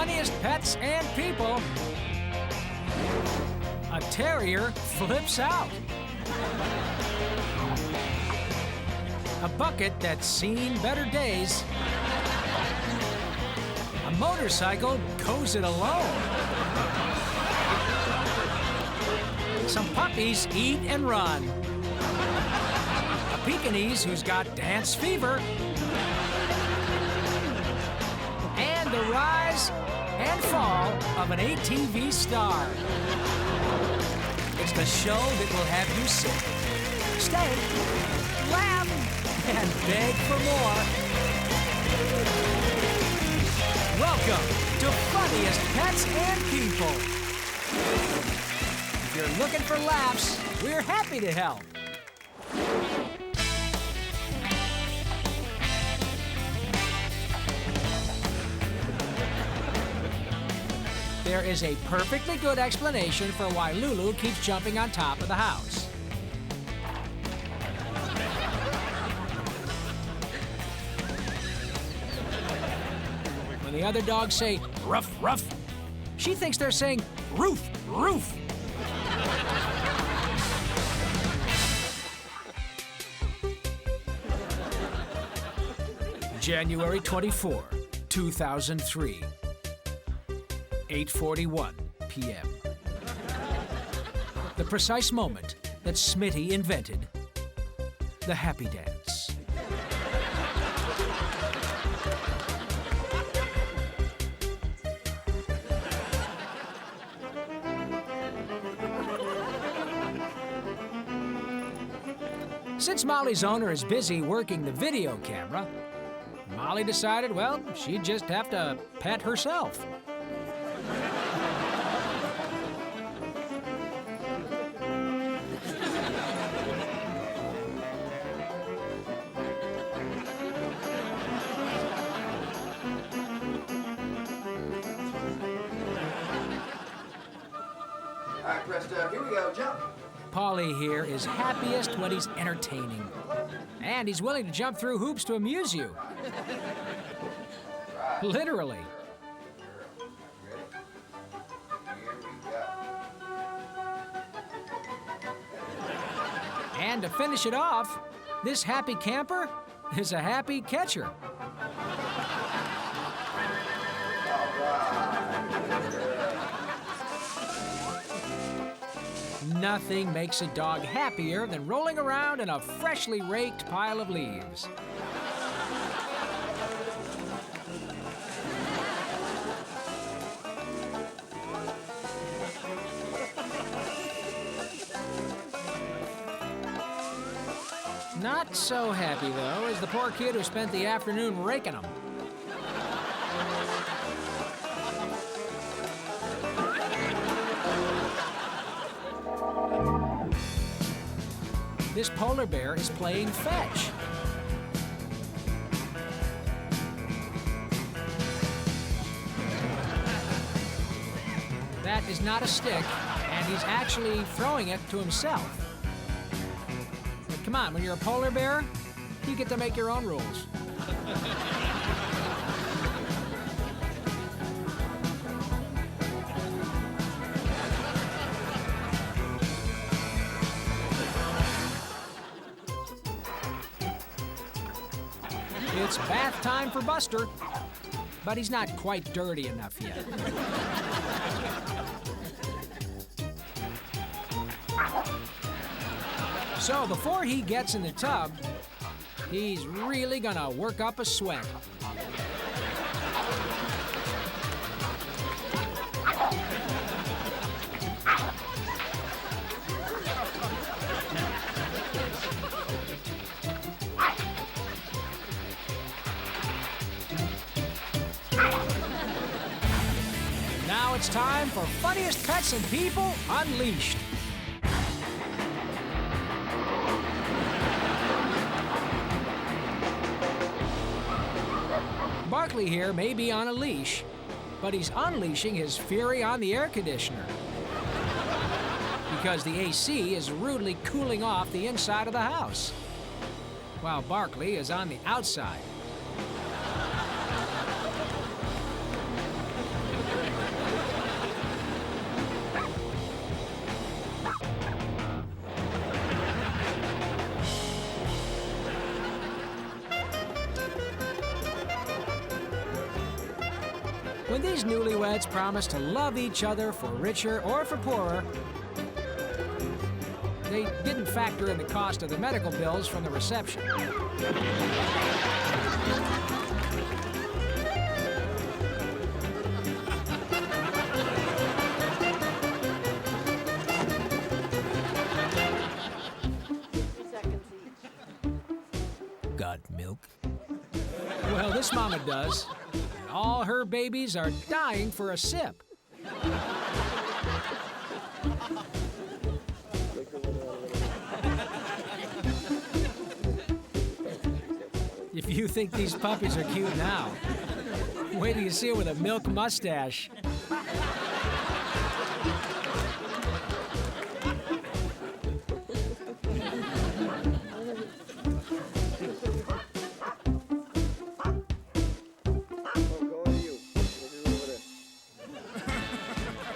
funniest pets and people, a terrier flips out. A bucket that's seen better days. A motorcycle goes it alone. Some puppies eat and run. A Pekingese who's got dance fever. And the rise and fall of an ATV star. It's the show that will have you sit, stay, laugh, and beg for more. Welcome to Funniest Pets and People. If you're looking for laughs, we're happy to help. There is a perfectly good explanation for why Lulu keeps jumping on top of the house. When the other dogs say, ruff, ruff, she thinks they're saying, roof, roof. January 24, 2003. 8:41 p.m. The precise moment that Smitty invented the happy dance. Since Molly's owner is busy working the video camera, Molly decided, well, she'd just have to pet herself. All right, pressed up. Here we go. Jump. Paulie here is happiest when he's entertaining. And he's willing to jump through hoops to amuse you. Right. Literally. Ready? Here we go. And to finish it off, this happy camper is a happy catcher. Nothing makes a dog happier than rolling around in a freshly raked pile of leaves. Not so happy, though, is the poor kid who spent the afternoon raking them. This polar bear is playing fetch. That is not a stick, and he's actually throwing it to himself. But come on, when you're a polar bear, you get to make your own rules. It's bath time for Buster, but he's not quite dirty enough yet. So before he gets in the tub, he's really gonna work up a sweat. Now it's time for Funniest Pets and People Unleashed. Barkley here may be on a leash, but he's unleashing his fury on the air conditioner. Because the AC is rudely cooling off the inside of the house, while Barkley is on the outside. When these newlyweds promise to love each other for richer or for poorer, they didn't factor in the cost of the medical bills from the reception. Got milk? Well, this mama does. And all her babies are dying for a sip. If you think these puppies are cute now, wait till you see it with a milk mustache.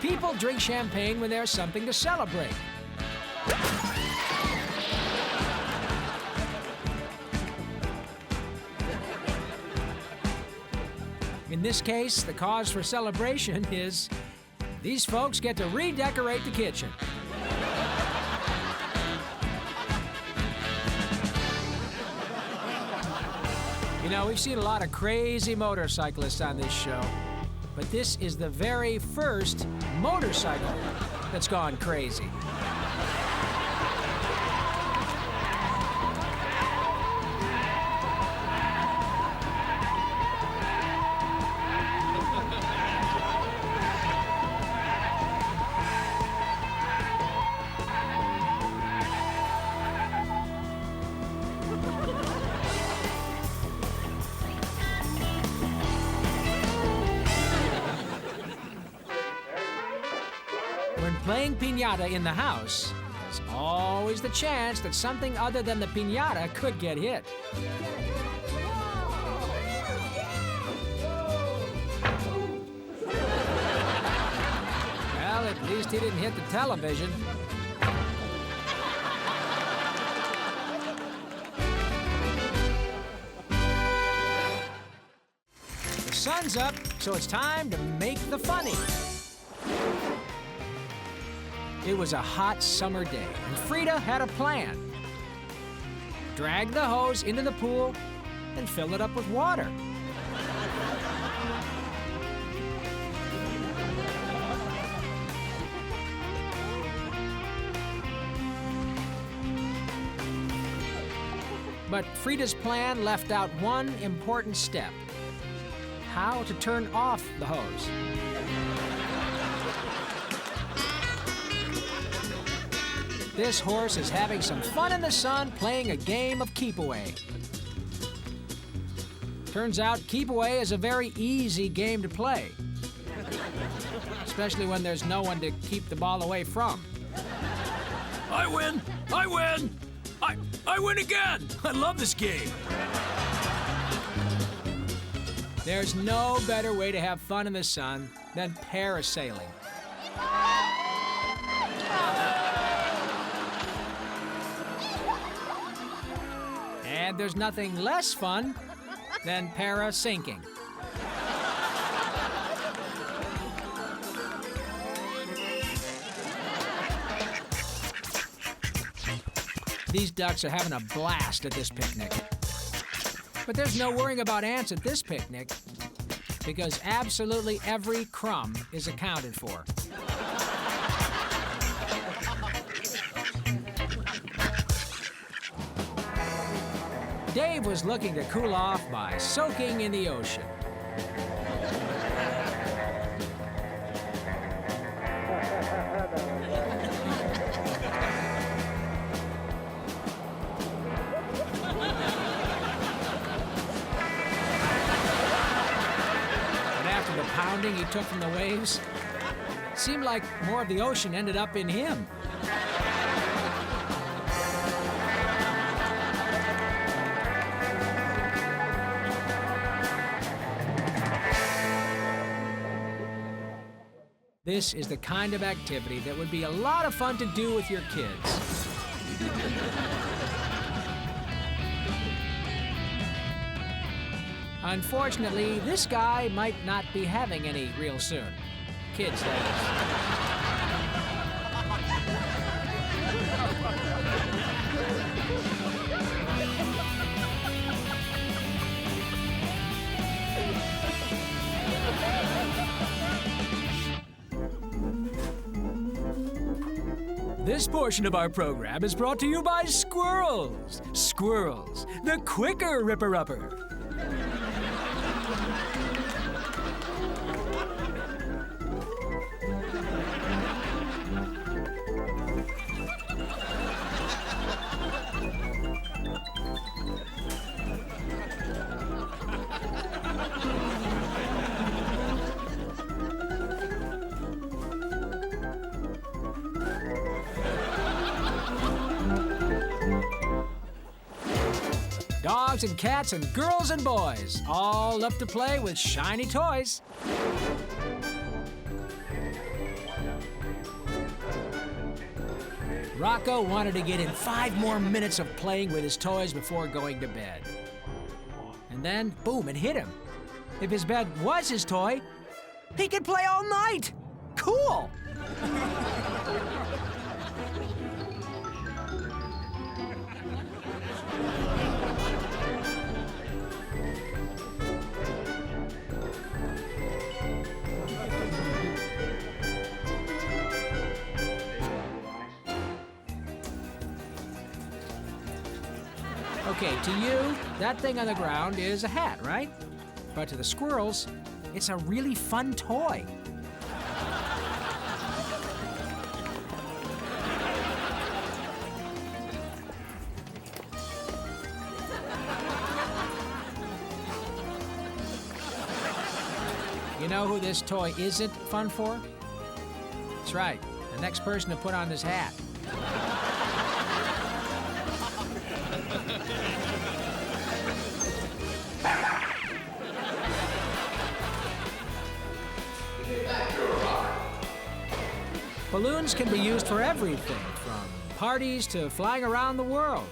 People drink champagne when there's something to celebrate. In this case, the cause for celebration is these folks get to redecorate the kitchen. You know, we've seen a lot of crazy motorcyclists on this show, but this is the very first motorcycle that's gone crazy. When playing piñata in the house, there's always the chance that something other than the piñata could get hit. Well, at least he didn't hit the television. The sun's up, so it's time to make the funny. It was a hot summer day, and Frida had a plan. Drag the hose into the pool and fill it up with water. But Frida's plan left out one important step: how to turn off the hose. This horse is having some fun in the sun playing a game of keep away. Turns out keep away is a very easy game to play, especially when there's no one to keep the ball away from. I win! I win! I win again! I love this game! There's no better way to have fun in the sun than parasailing. And there's nothing less fun than para-sinking. These ducks are having a blast at this picnic. But there's no worrying about ants at this picnic, because absolutely every crumb is accounted for. Dave was looking to cool off by soaking in the ocean. And after the pounding he took from the waves, it seemed like more of the ocean ended up in him. This is the kind of activity that would be a lot of fun to do with your kids. Unfortunately, this guy might not be having any real soon. Kids, that is. This portion of our program is brought to you by squirrels. Squirrels, the quicker ripper-upper. Dogs and cats and girls and boys all love to play with shiny toys. Rocco wanted to get in 5 more minutes of playing with his toys before going to bed. And then, boom, it hit him. If his bed was his toy, he could play all night. Cool! Okay, to you, that thing on the ground is a hat, right? But to the squirrels, it's a really fun toy. You know who this toy isn't fun for? That's right, the next person to put on this hat. Balloons can be used for everything, from parties to flying around the world.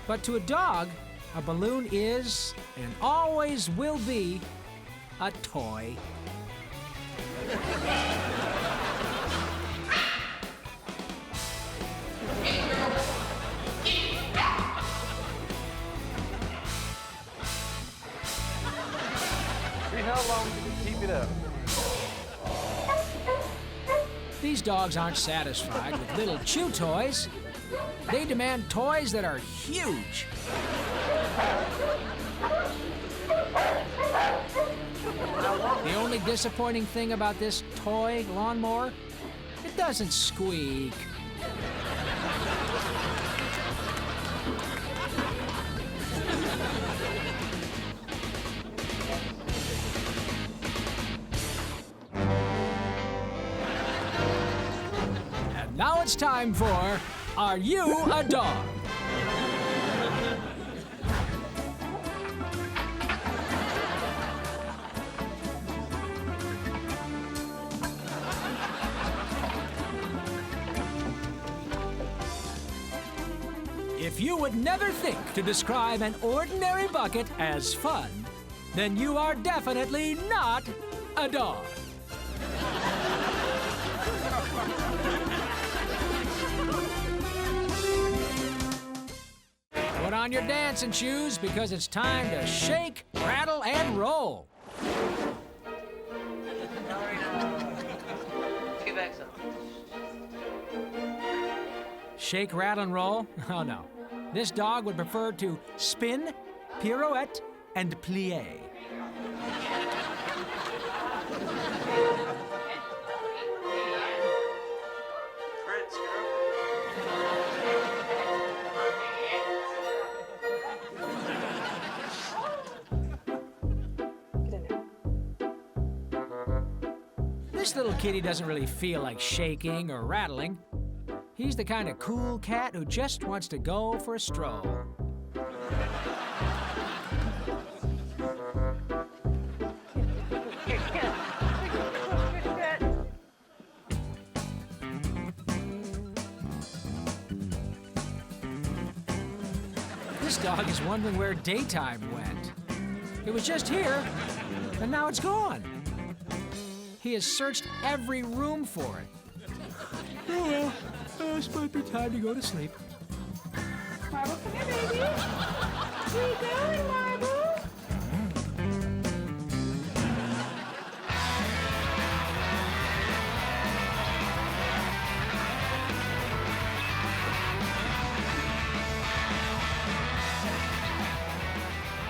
But to a dog, a balloon is, and always will be, a toy. See how long you can keep it up. These dogs aren't satisfied with little chew toys. They demand toys that are huge. The only disappointing thing about this toy lawnmower, it doesn't squeak. And now it's time for Are You a Dog? If you would never think to describe an ordinary bucket as fun, then you are definitely not a dog. Put on your dancing shoes because it's time to shake, rattle, and roll. Shake, rattle, and roll? Oh no. This dog would prefer to spin, pirouette, and plie. This little kitty doesn't really feel like shaking or rattling. He's the kind of cool cat who just wants to go for a stroll. This dog is wondering where daytime went. It was just here, and now it's gone. He has searched every room for it. Oh well, this might be time to go to sleep. Marble, come here, baby. Where you going, Marble?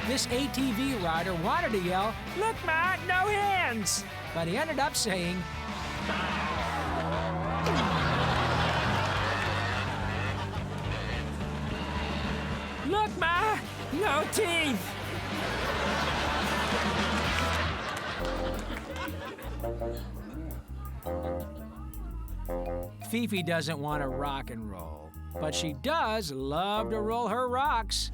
This ATV rider wanted to yell, "Look, Ma, no hands!" But he ended up saying, "Look, Ma, no teeth!" Fifi doesn't want to rock and roll, but she does love to roll her rocks.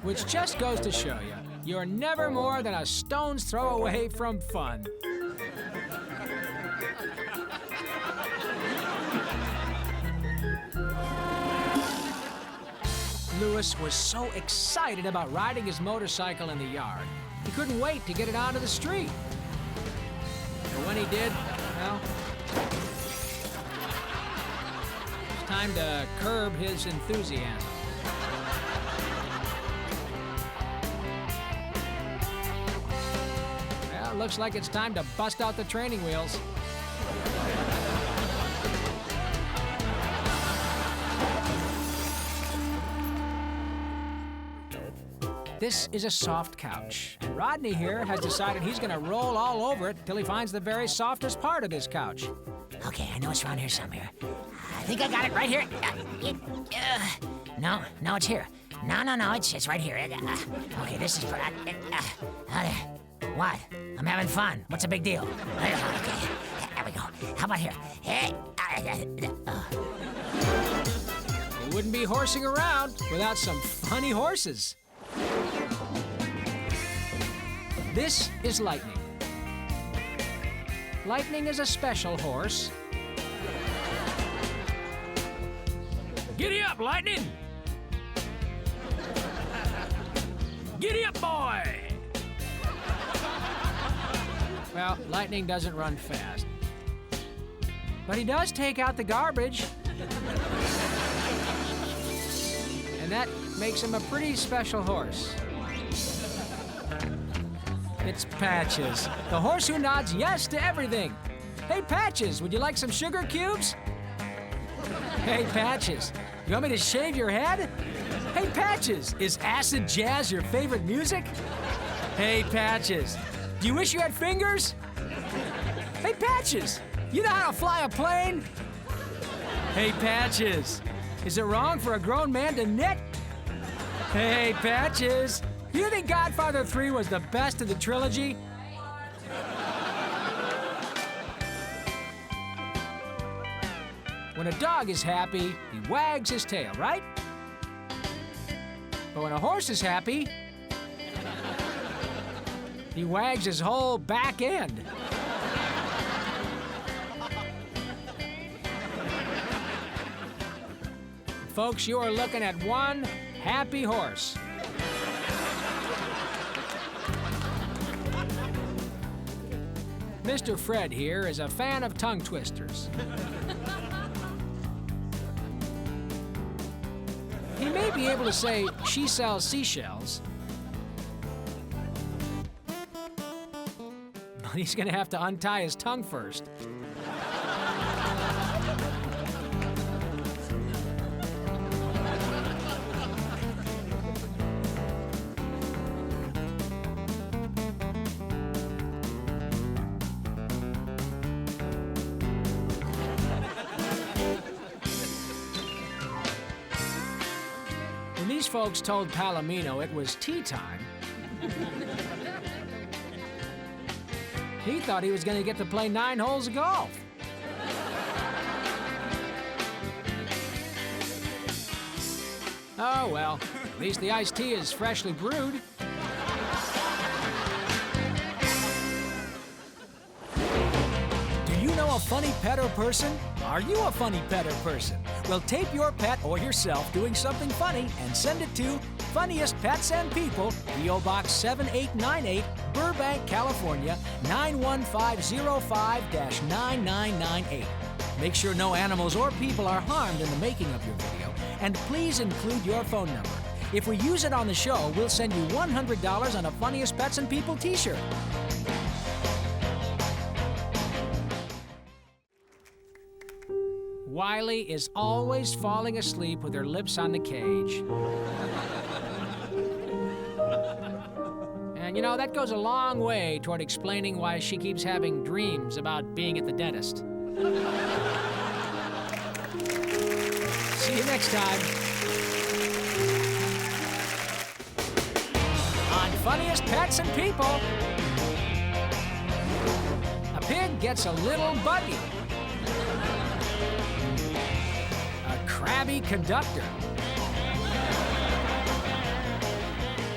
Which just goes to show you, you're never more than a stone's throw away from fun. Louis was so excited about riding his motorcycle in the yard, he couldn't wait to get it onto the street. But when he did, well, it's time to curb his enthusiasm. Well, it looks like it's time to bust out the training wheels. This is a soft couch. Rodney here has decided he's gonna roll all over it till he finds the very softest part of this couch. Okay, I know it's around here somewhere. I think I got it right here. No, it's here. No, it's right here. Okay, this is... what? I'm having fun. What's the big deal? Okay, there we go. How about here? We wouldn't be horsing around without some funny horses. This is Lightning. Lightning is a special horse. Giddy up, Lightning! Giddy up, boy! Well, Lightning doesn't run fast. But he does take out the garbage. And that makes him a pretty special horse. It's Patches, the horse who nods yes to everything. Hey, Patches, would you like some sugar cubes? Hey, Patches, you want me to shave your head? Hey, Patches, is acid jazz your favorite music? Hey, Patches, do you wish you had fingers? Hey, Patches, you know how to fly a plane? Hey, Patches, is it wrong for a grown man to knit? Hey, Patches, you think Godfather 3 was the best of the trilogy? When a dog is happy, he wags his tail, right? But when a horse is happy, he wags his whole back end. Folks, you are looking at one happy horse. Mr. Fred here is a fan of tongue twisters. He may be able to say she sells seashells, but he's gonna have to untie his tongue first. When these folks told Palomino it was tea time, he thought he was going to get to play 9 holes of golf. Oh, well, at least the iced tea is freshly brewed. Do you know a funny pet or person? Are you a funny pet or person? Well, tape your pet or yourself doing something funny and send it to Funniest Pets and People, P.O. Box 7898, Burbank, California, 91505-9998. Make sure no animals or people are harmed in the making of your video, and please include your phone number. If we use it on the show, we'll send you $100 on a Funniest Pets and People t-shirt. Wiley is always falling asleep with her lips on the cage. And you know, that goes a long way toward explaining why she keeps having dreams about being at the dentist. See you next time. On Funniest Pets and People, a pig gets a little buggy. A crabby conductor.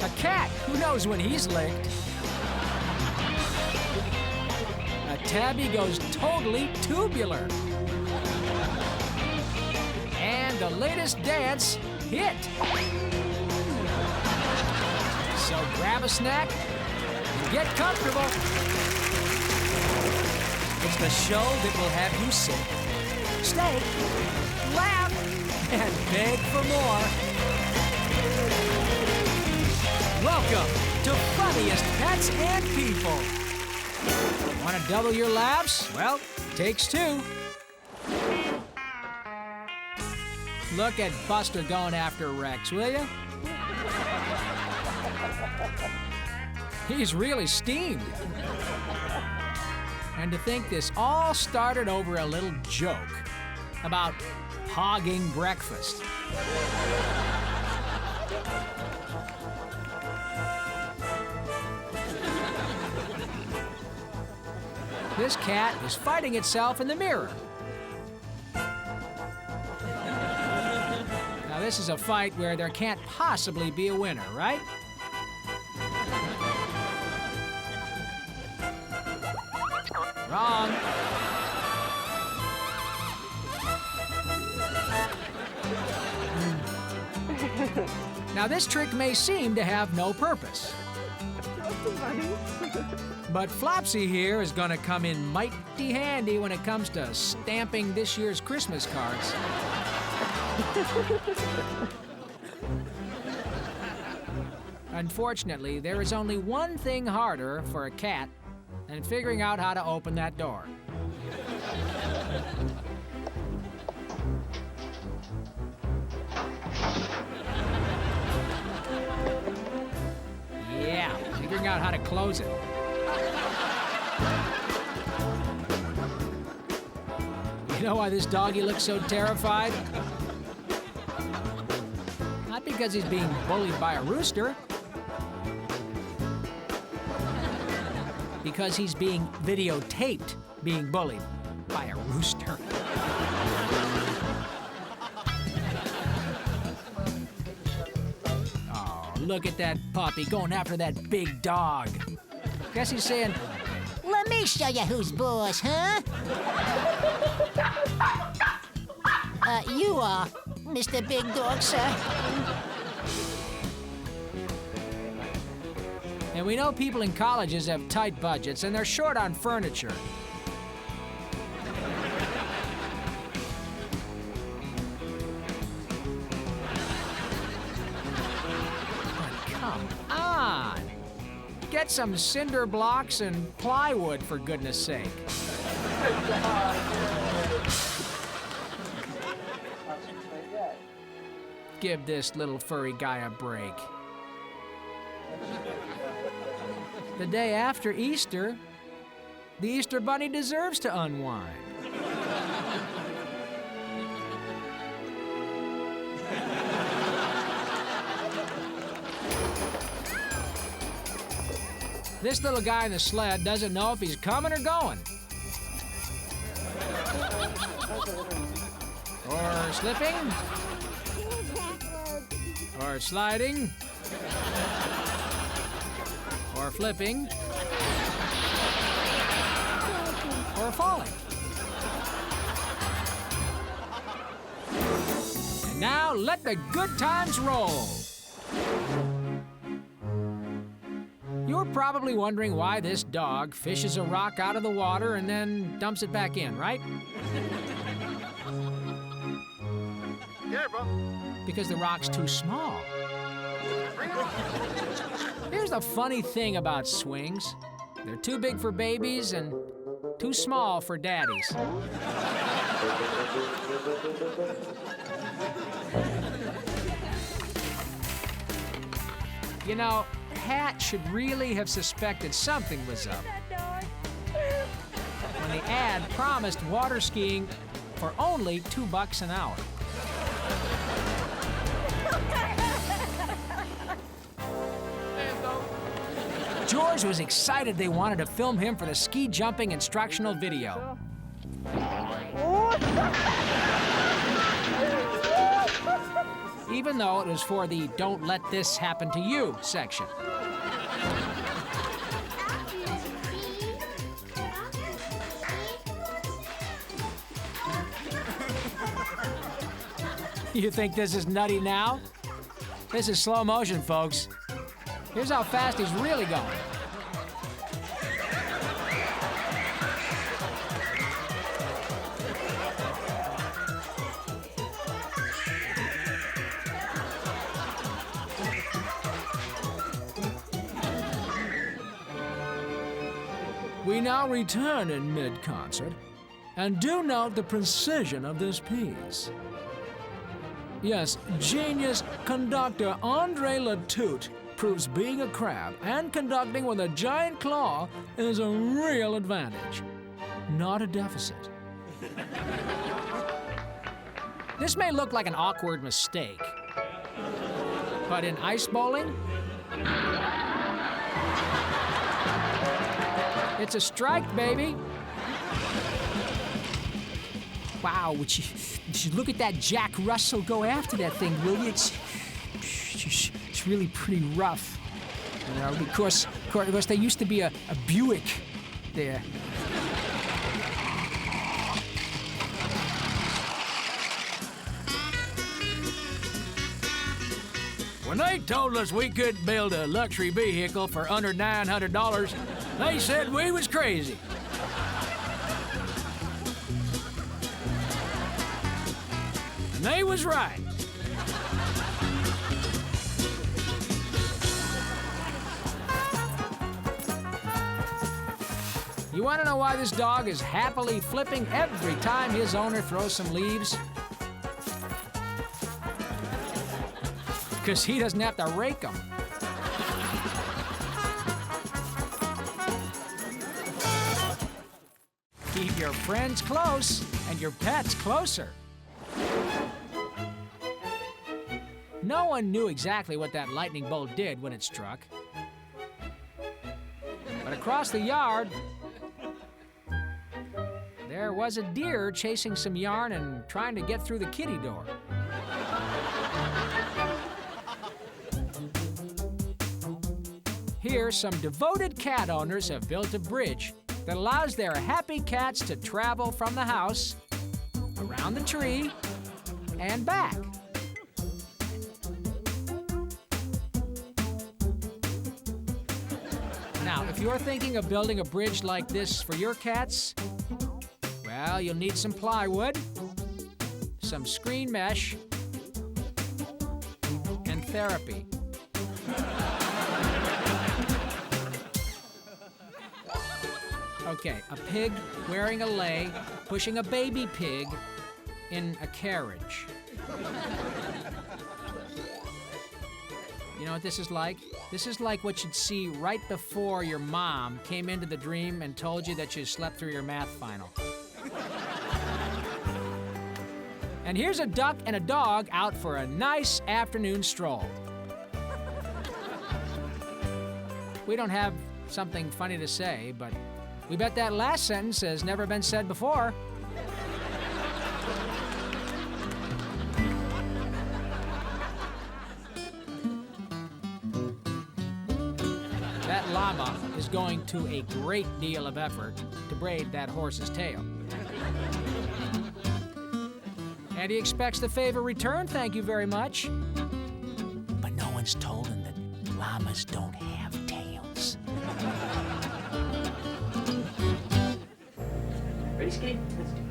A cat, who knows when he's licked. A tabby goes totally tubular. And the latest dance hit. So grab a snack and get comfortable. It's the show that will have you sick. Stay, laugh, and beg for more. Welcome to Funniest Pets and People. Want to double your laughs? Well, takes two. Look at Buster going after Rex, will you? He's really steamed. And to think this all started over a little joke about hogging breakfast. This cat is fighting itself in the mirror. Now, this is a fight where there can't possibly be a winner, right? Wrong. Now, this trick may seem to have no purpose. But Flopsy here is gonna come in mighty handy when it comes to stamping this year's Christmas cards. Unfortunately, there is only one thing harder for a cat than figuring out how to open that door. Yeah, figuring out how to close it. You know why this doggy looks so terrified? Not because he's being bullied by a rooster. Because he's being videotaped being bullied by a rooster. Oh, look at that puppy going after that big dog. Guess he's saying, Let me show you who's boss, huh? You are, Mr. Big Dog, sir. and we know people in colleges have tight budgets and they're short on furniture. Come on! Get some cinder blocks and plywood, for goodness sake. Give this little furry guy a break. The day after Easter, the Easter Bunny deserves to unwind. This little guy in the sled doesn't know if he's coming or going. Or slipping. Or sliding. Or flipping. Or falling. Now let the good times roll. You're probably wondering why this dog fishes a rock out of the water and then dumps it back in, right? Careful. Because the rock's too small. Here's the funny thing about swings. They're too big for babies and too small for daddies. You know, Hat should really have suspected something was up when the ad promised water skiing for only $2 an hour. George was excited they wanted to film him for the ski jumping instructional video. Even though it was for the "Don't Let This Happen to You" section. You think this is nutty now? This is slow motion, folks. Here's how fast he's really going. We now return in mid-concert, and do note the precision of this piece. Yes, genius conductor Andre Latoute proves being a crab and conducting with a giant claw is a real advantage, not a deficit. This may look like an awkward mistake, but in ice bowling, it's a strike, baby. Wow, would you look at that Jack Russell go after that thing, will you? It's really pretty rough. You know, of course, there used to be a Buick there. When they told us we couldn't build a luxury vehicle for under $900, they said we was crazy. And they was right. You want to know why this dog is happily flipping every time his owner throws some leaves? Because he doesn't have to rake them. Keep your friends close and your pets closer. No one knew exactly what that lightning bolt did when it struck. But across the yard, there was a deer chasing some yarn and trying to get through the kitty door. Here, some devoted cat owners have built a bridge that allows their happy cats to travel from the house, around the tree, and back. Now, if you're thinking of building a bridge like this for your cats, well, you'll need some plywood, some screen mesh, and therapy. Okay, a pig wearing a lei, pushing a baby pig in a carriage. You know what this is like? This is like what you'd see right before your mom came into the dream and told you that you slept through your math final. And here's a duck and a dog out for a nice afternoon stroll. We don't have something funny to say, but we bet that last sentence has never been said before. That llama is going to a great deal of effort to braid that horse's tail. And he expects the favor returned, thank you very much. But no one's told him that llamas don't have tails. Ready, Skinny?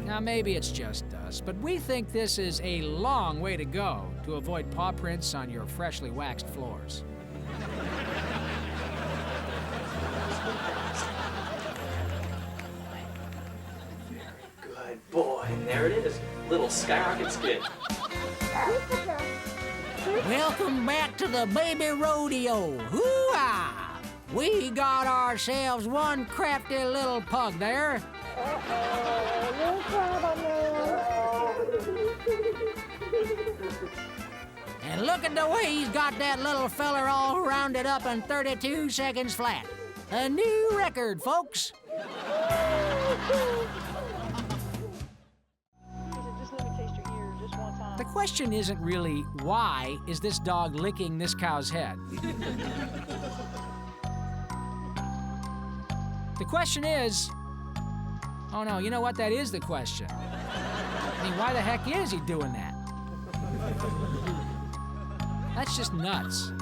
Now, maybe it's just us, but we think this is a long way to go to avoid paw prints on your freshly waxed floors. Good boy. There it is. Little skyrocket skid. Welcome back to the baby rodeo. Hoo-ah! We got ourselves one crafty little pug there. And look at the way he's got that little feller all rounded up in 32 seconds flat. A new record, folks. The question isn't really why is this dog licking this cow's head? The question is, oh no, you know what? That is the question. I mean, why the heck is he doing that? That's just nuts.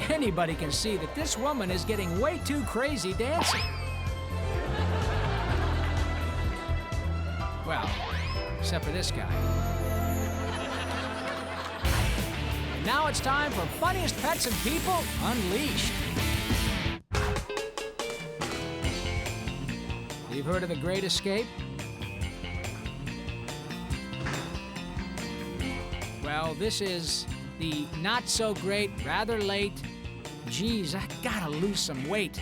Anybody can see that this woman is getting way too crazy dancing. Well, except for this guy. And now it's time for Funniest Pets and People Unleashed. You've heard of the Great Escape? Well, this is the not-so-great, rather late, geez, I gotta lose some weight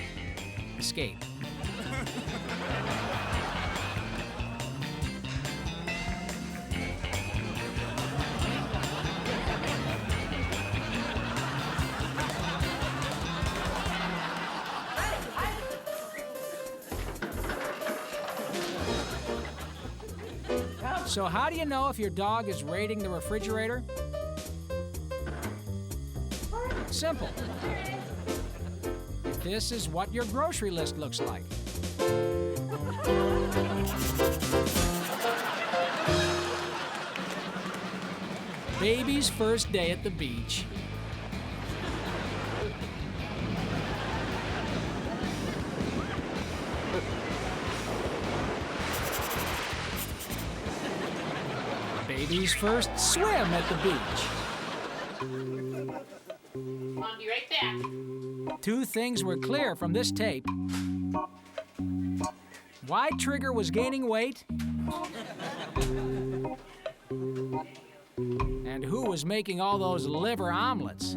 escape. So how do you know if your dog is raiding the refrigerator? Simple. This is what your grocery list looks like. Baby's first day at the beach. Baby's first swim at the beach. I'll be right back. Two things were clear from this tape. Why Trigger was gaining weight, and who was making all those liver omelets.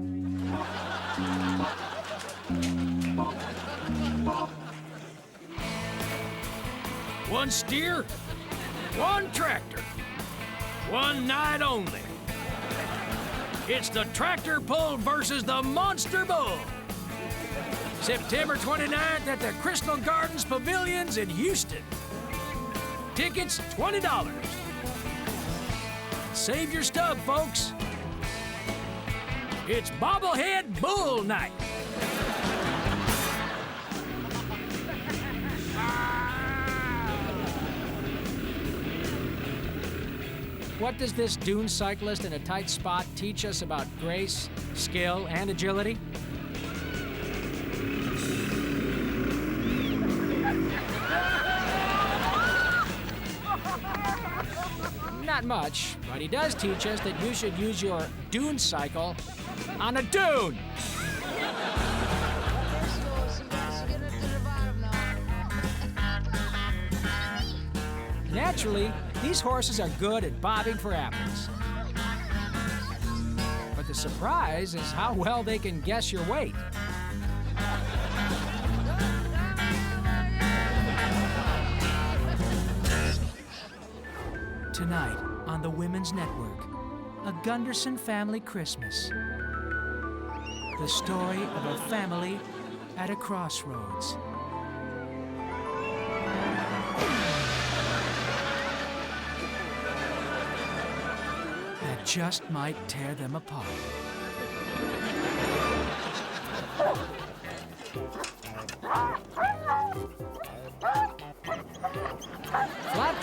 One steer, one tractor, one night only. It's the tractor pull versus the monster bull. September 29th at the Crystal Gardens Pavilions in Houston. Tickets $20. Save your stub, folks. It's Bobblehead Bull Night. What does this dune cyclist in a tight spot teach us about grace, skill, and agility? Not much, but he does teach us that you should use your dune cycle on a dune. Naturally, these horses are good at bobbing for apples. But the surprise is how well they can guess your weight. Tonight on the Women's Network, a Gunderson family Christmas. The story of a family at a crossroads. That just might tear them apart.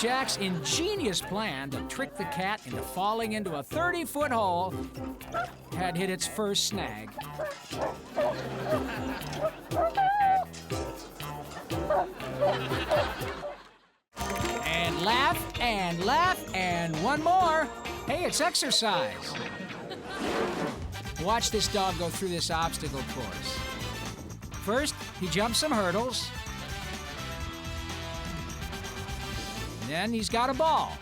Jack's ingenious plan to trick the cat into falling into a 30-foot hole had hit its first snag. And laugh, and one more. Hey, it's exercise. Watch this dog go through this obstacle course. First, he jumps some hurdles. Then he's got a ball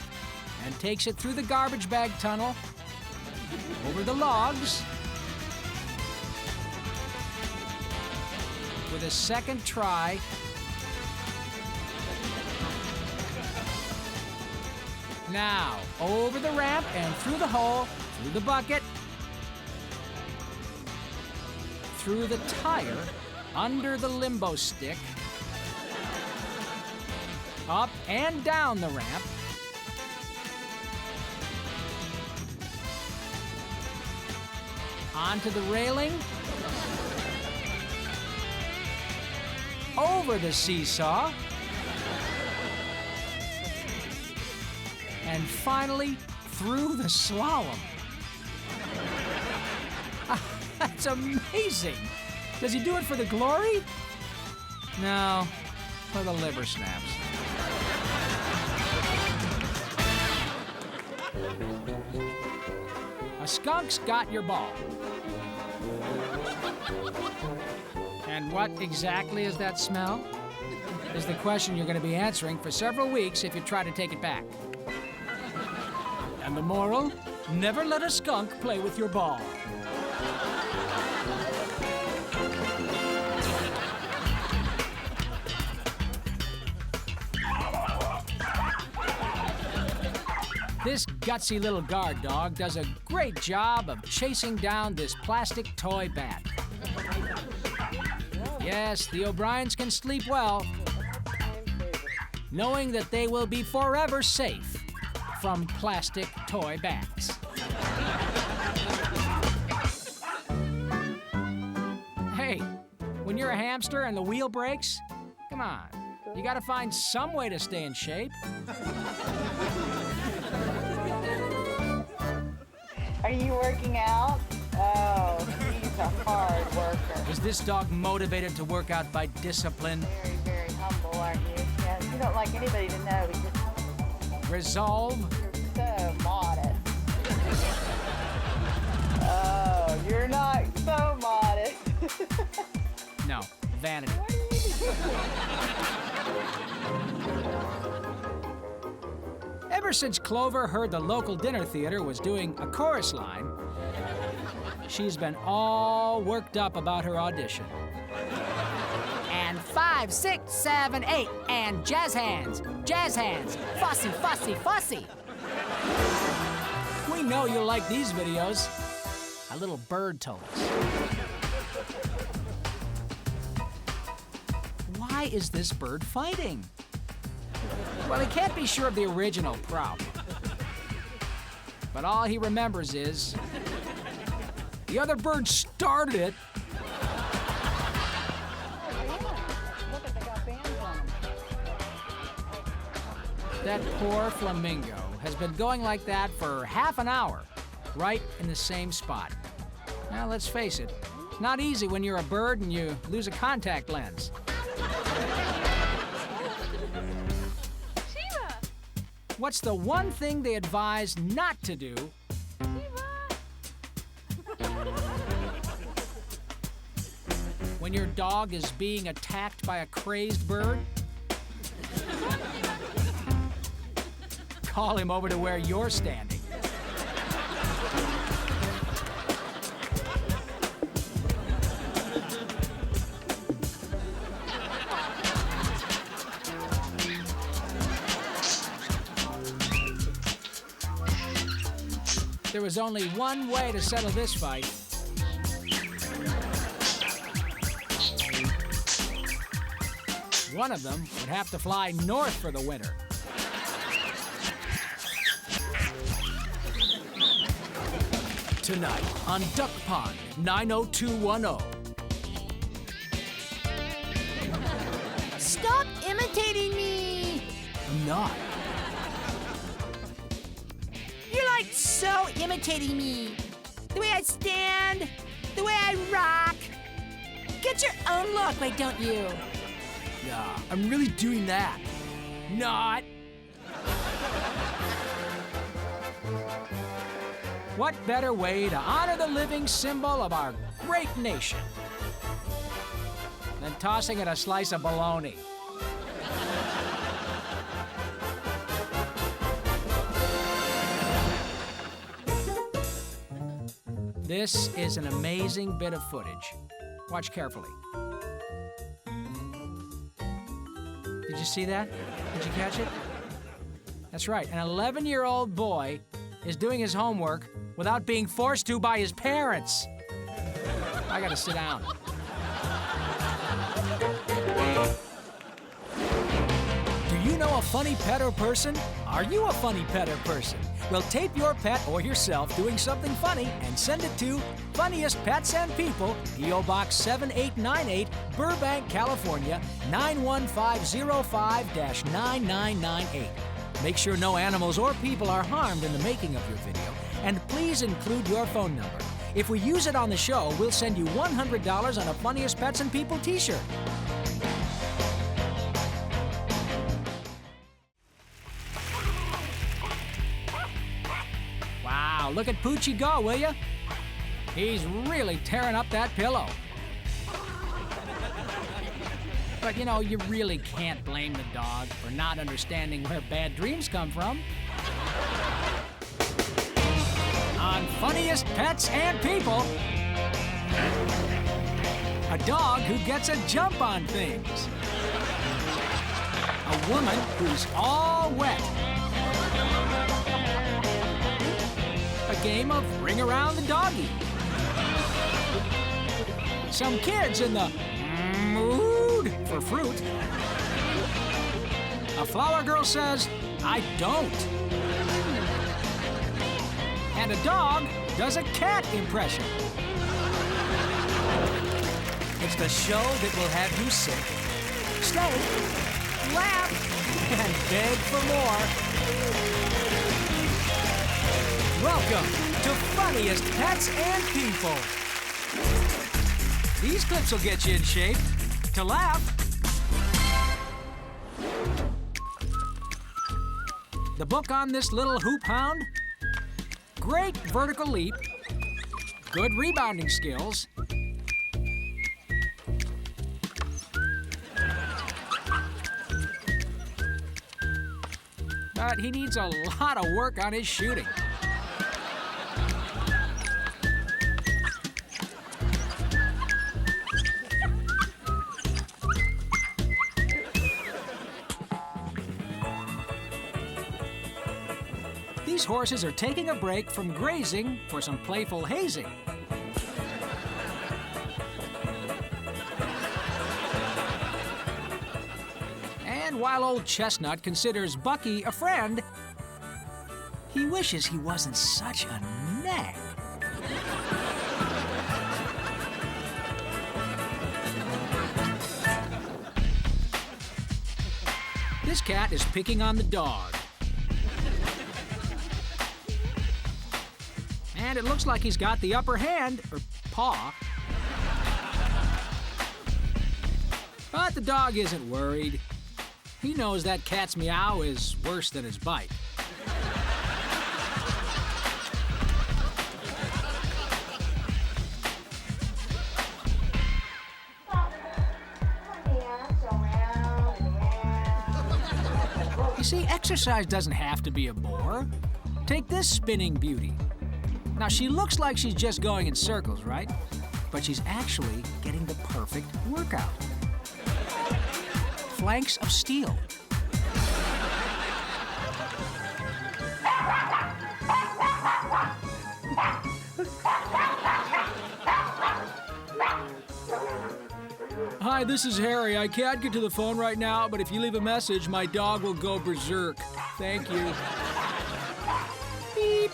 and takes it through the garbage bag tunnel, over the logs. With a second try, now over the ramp and through the hole, through the bucket, through the tire, under the limbo stick, up and down the ramp, onto the railing, over the seesaw, and finally through the slalom. That's amazing. Does he do it for the glory? No, for the liver snaps. A skunk's got your ball. And what exactly is that smell? Is the question you're going to be answering for several weeks if you try to take it back. And the moral? Never let a skunk play with your ball. This gutsy little guard dog does a great job of chasing down this plastic toy bat. Yes, the O'Briens can sleep well, knowing that they will be forever safe from plastic toy bats. Hey, when you're a hamster and the wheel breaks, come on, you gotta find some way to stay in shape. Are you working out? Oh, he's a hard worker. Is this dog motivated to work out by discipline? Very, very humble, aren't you? Yeah, you don't like anybody to know. You just, Resolve? you're so modest. Oh, you're not so modest. No, vanity. Ever since Clover heard the local dinner theater was doing a chorus line, she's been all worked up about her audition. And 5, 6, 7, 8, and jazz hands, fussy, fussy, fussy. We know you'll like these videos. A little bird told us. Why is this bird fighting? Well, he can't be sure of the original problem. But all he remembers is the other bird started it. Look at, they got bands on them. That poor flamingo has been going like that for half an hour, right in the same spot. Now, let's face it, it's not easy when you're a bird and you lose a contact lens. What's the one thing they advise not to do? When your dog is being attacked by a crazed bird? Call him over to where you're standing. There was only one way to settle this fight. One of them would have to fly north for the winter. Tonight on Duck Pond 90210. Stop imitating me! I'm not. imitating me. The way I stand, the way I rock. Get your own look, why don't you? Yeah, I'm really doing that. Not. What better way to honor the living symbol of our great nation than tossing it a slice of bologna? This is an amazing bit of footage. Watch carefully. Did you see that? Did you catch it? That's right, an 11-year-old boy is doing his homework without being forced to by his parents. I gotta sit down. Do you know a funny pet or person? Are you a funny pet or person? Well, tape your pet or yourself doing something funny and send it to Funniest Pets and People, P.O. Box 7898, Burbank, California, 91505-9998. Make sure no animals or people are harmed in the making of your video, and please include your phone number. If we use it on the show, we'll send you $100 on a Funniest Pets and People t-shirt. Wow, look at Poochie go, will you? He's really tearing up that pillow. But you know, you really can't blame the dog for not understanding where bad dreams come from. On Funniest Pets and People, a dog who gets a jump on things. A woman who's all wet. A game of Ring Around the Doggy. Some kids in the mood for fruit. A flower girl says, I don't. And a dog does a cat impression. It's the show that will have you sick, stay, laugh, and beg for more. Welcome to Funniest Pets and People. These clips will get you in shape to laugh. The book on this little hoop hound? Great vertical leap, good rebounding skills, but he needs a lot of work on his shooting. These horses are taking a break from grazing for some playful hazing. And while old Chestnut considers Bucky a friend, he wishes he wasn't such a nag. This cat is picking on the dog. And it looks like he's got the upper hand, or paw. But the dog isn't worried. He knows that cat's meow is worse than his bite. You see, exercise doesn't have to be a bore. Take this spinning beauty. Now, she looks like she's just going in circles, right? But she's actually getting the perfect workout. Flanks of steel. Hi, this is Harry. I can't get to the phone right now, but if you leave a message, my dog will go berserk. Thank you. Beep.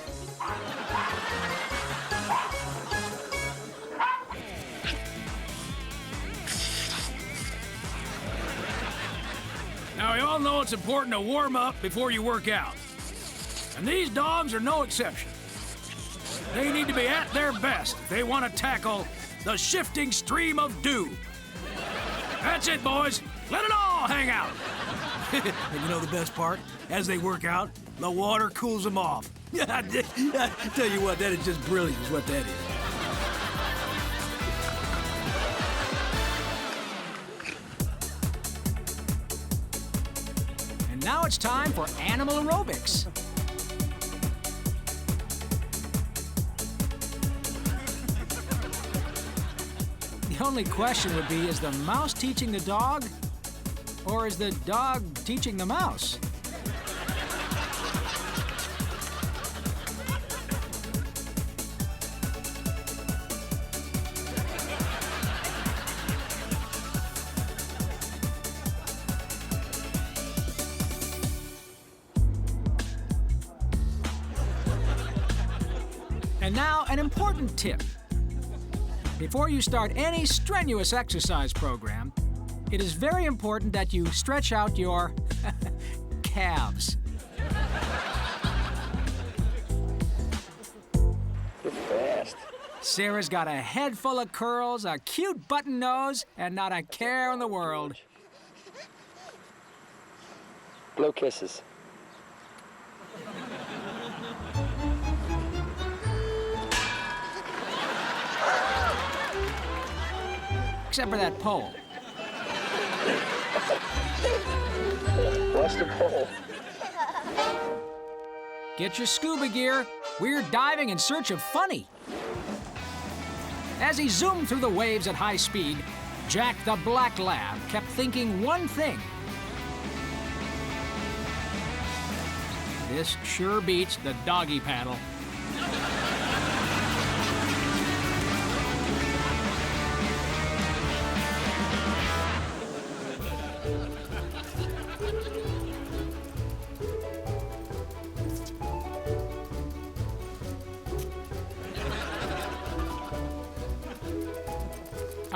Now, we all know it's important to warm up before you work out. And these dogs are no exception. They need to be at their best if they want to tackle the shifting stream of dew. That's it, boys. Let it all hang out. And you know the best part? As they work out, the water cools them off. I tell you what, that is just brilliant, is what that is. And now it's time for animal aerobics. The only question would be, is the mouse teaching the dog, or is the dog teaching the mouse? And now, an important tip. Before you start any strenuous exercise program, it is very important that you stretch out your calves. You're fast. Sarah's got a head full of curls, a cute button nose, and not a care in the world. Blow kisses. Except for that pole. Watch the pole. Get your scuba gear. We're diving in search of funny. As he zoomed through the waves at high speed, Jack the Black Lab kept thinking one thing. This sure beats the doggy paddle.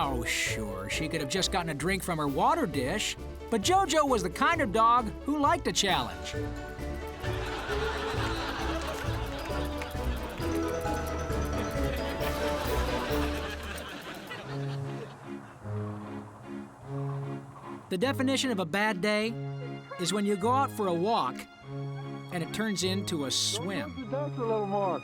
Oh, sure, she could have just gotten a drink from her water dish, but JoJo was the kind of dog who liked a challenge. The definition of a bad day is when you go out for a walk and it turns into a swim. That's a little more.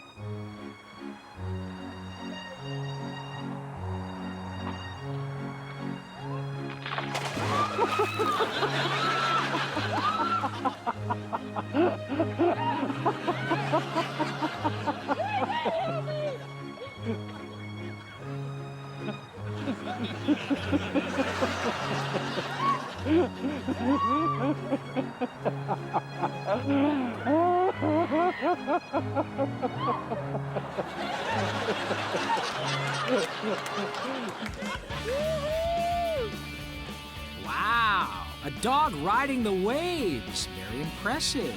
Wow, a dog riding the waves. Very impressive.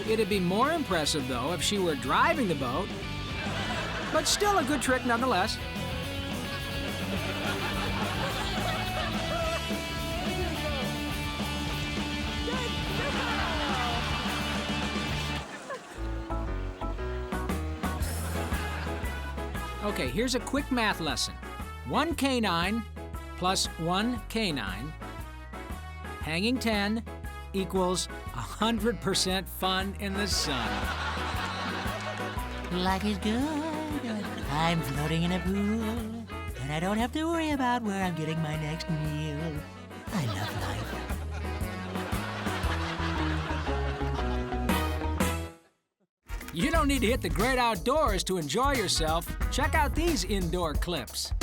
It'd be more impressive, though, if she were driving the boat. But still a good trick nonetheless. Okay, here's a quick math lesson. 1 canine plus 1 canine, hanging 10 equals 100% fun in the sun. Life is good. I'm floating in a pool, and I don't have to worry about where I'm getting my next meal. I love life. You don't need to hit the great outdoors to enjoy yourself. Check out these indoor clips.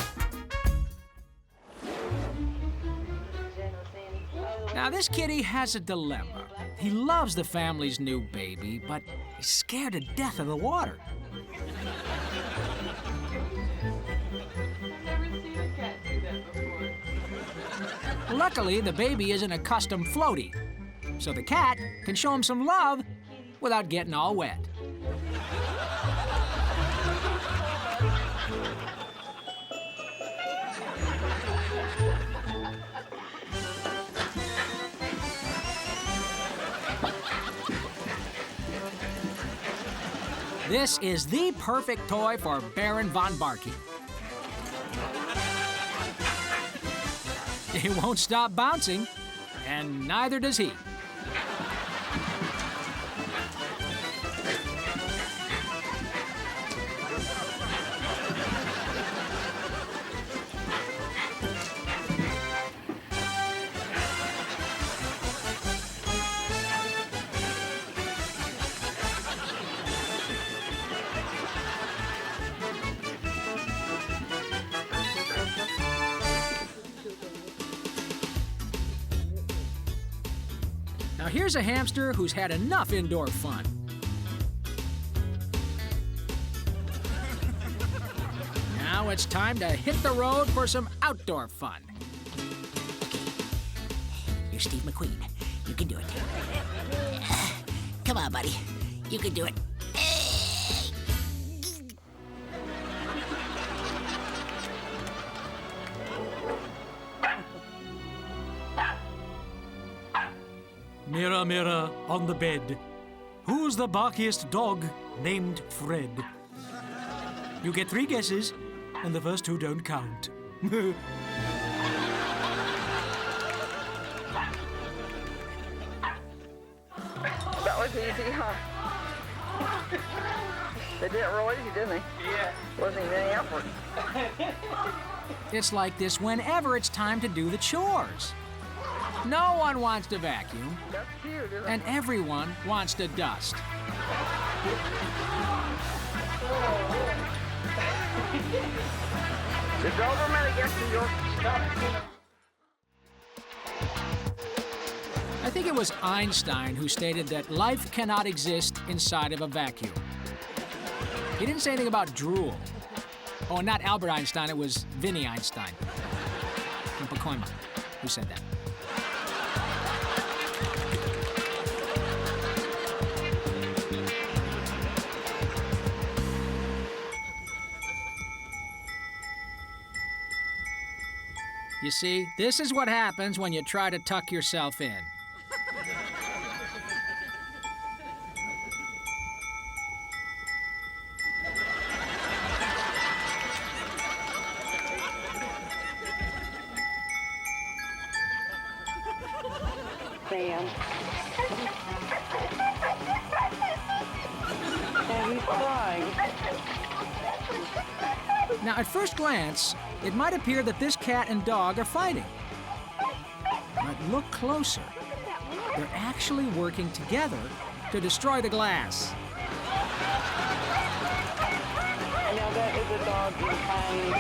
Now, this kitty has a dilemma. He loves the family's new baby, but he's scared to death of the water. Never seen a cat do that before. Luckily, the baby isn't a custom floaty, so the cat can show him some love without getting all wet. This is the perfect toy for Baron von Barkey. It won't stop bouncing, and neither does he. Now here's a hamster who's had enough indoor fun. Now it's time to hit the road for some outdoor fun. You're Steve McQueen. You can do it. Come on, buddy. You can do it. Mirror, mirror on the bed, who's the barkiest dog named Fred? You get 3 guesses, and the first 2 don't count. That was easy, huh? They did it real easy, didn't they? Yeah. Wasn't even any effort. It's like this whenever it's time to do the chores. No one wants to vacuum, That's cute, isn't it? and everyone wants to dust. The Doberman against the Yorkie. I think it was Einstein who stated that life cannot exist inside of a vacuum. He didn't say anything about drool. Oh, not Albert Einstein, it was Vinny Einstein from Pacoima who said that. You see, this is what happens when you try to tuck yourself in. Sam. And he's crying. Now, at first glance, it might appear that this cat and dog are fighting. But look closer. They're actually working together to destroy the glass. Now that is a dog behind.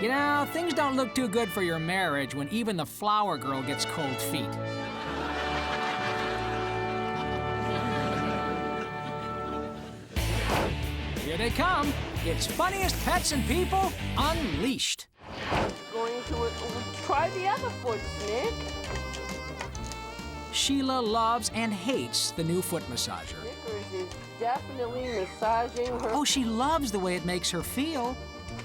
You know, things don't look too good for your marriage when even the flower girl gets cold feet. Here they come. It's Funniest Pets and People Unleashed. Going to try the other foot, Nick. Sheila loves and hates the new foot massager. Snickers is definitely massaging her. Oh, she loves the way it makes her feel.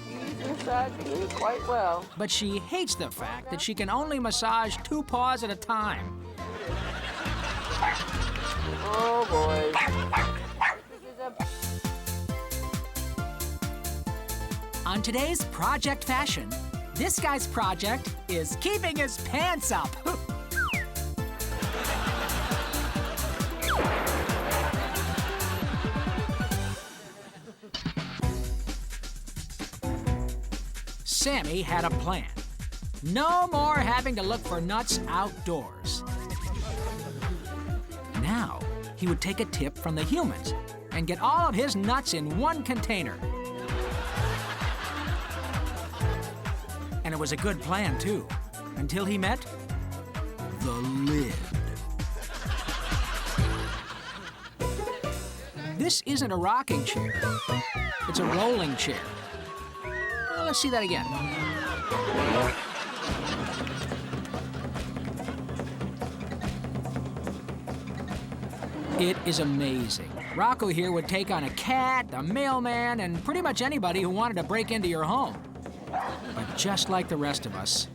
She's massaging it quite well. But she hates the fact that she can only massage 2 paws at a time. Oh, boy. This is a... On today's Project Fashion, this guy's project is keeping his pants up. Sammy had a plan. No more having to look for nuts outdoors. Now, he would take a tip from the humans and get all of his nuts in one container. And it was a good plan, too, until he met the lid. This isn't a rocking chair. It's a rolling chair. Well, let's see that again. It is amazing. Rocco here would take on a cat, a mailman, and pretty much anybody who wanted to break into your home. But just like the rest of us,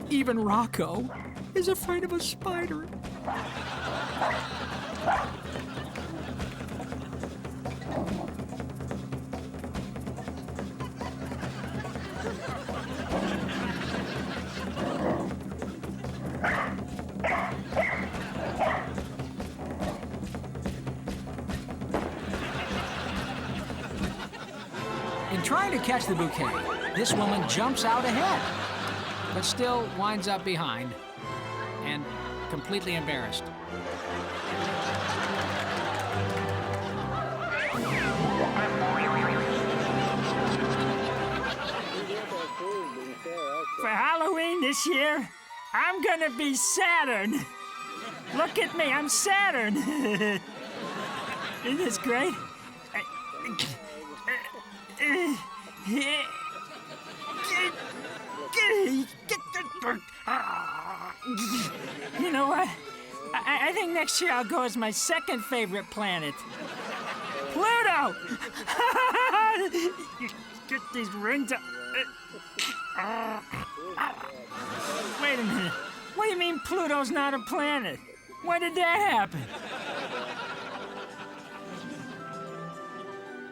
even Rocco is afraid of a spider. In trying to catch the bouquet, this woman jumps out ahead, but still winds up behind and completely embarrassed. For Halloween this year, I'm gonna be Saturn. Look at me, I'm Saturn. Isn't this great? You know what? I think next year I'll go as my second favorite planet. Pluto! Get these rings up. Wait a minute. What do you mean Pluto's not a planet? When did that happen?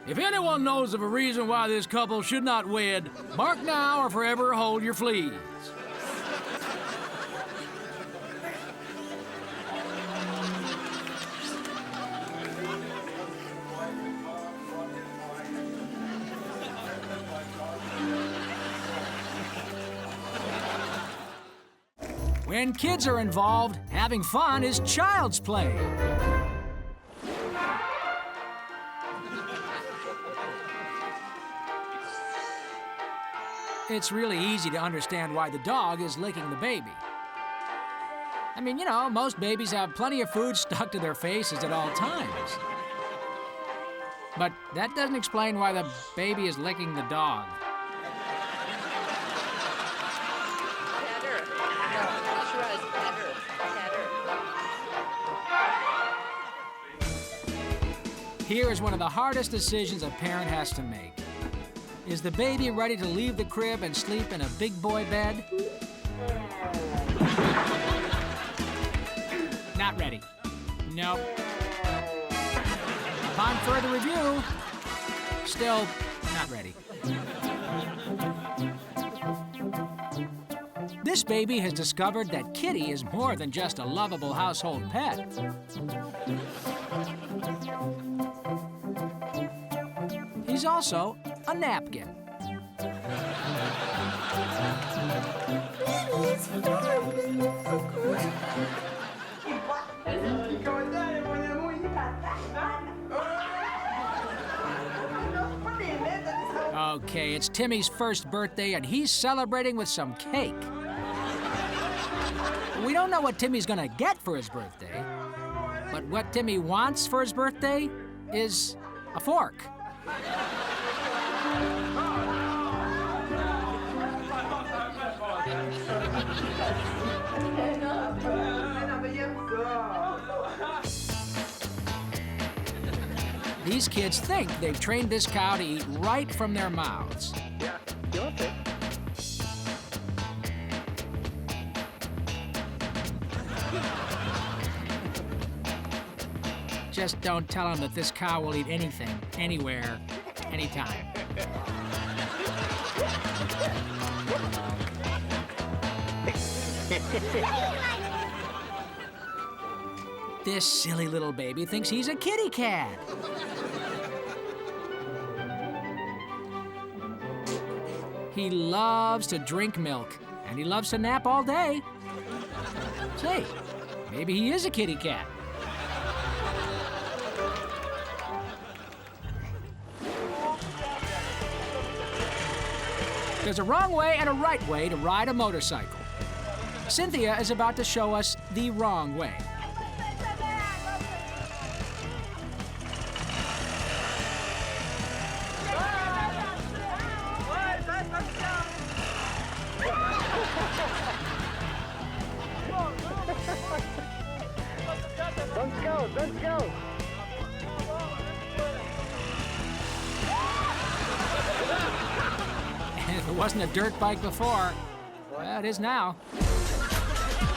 If anyone knows of a reason why this couple should not wed, mark now or forever hold your fleas. When kids are involved, having fun is child's play. It's really easy to understand why the dog is licking the baby. I mean, you know, most babies have plenty of food stuck to their faces at all times. But that doesn't explain why the baby is licking the dog. Here is one of the hardest decisions a parent has to make. Is the baby ready to leave the crib and sleep in a big boy bed? Not ready. Nope. Upon further review, still not ready. This baby has discovered that Kitty is more than just a lovable household pet. He's also a napkin. Okay, it's Timmy's first birthday and he's celebrating with some cake. We don't know what Timmy's gonna get for his birthday, but what Timmy wants for his birthday is a fork. These kids think they've trained this cow to eat right from their mouths. Just don't tell them that this cow will eat anything, anywhere, anytime. This silly little baby thinks he's a kitty cat. He loves to drink milk, and he loves to nap all day. Say, maybe he is a kitty cat. There's a wrong way and a right way to ride a motorcycle. Cynthia is about to show us the wrong way. Let's go, let's go. It wasn't a dirt bike before. Well, it is now.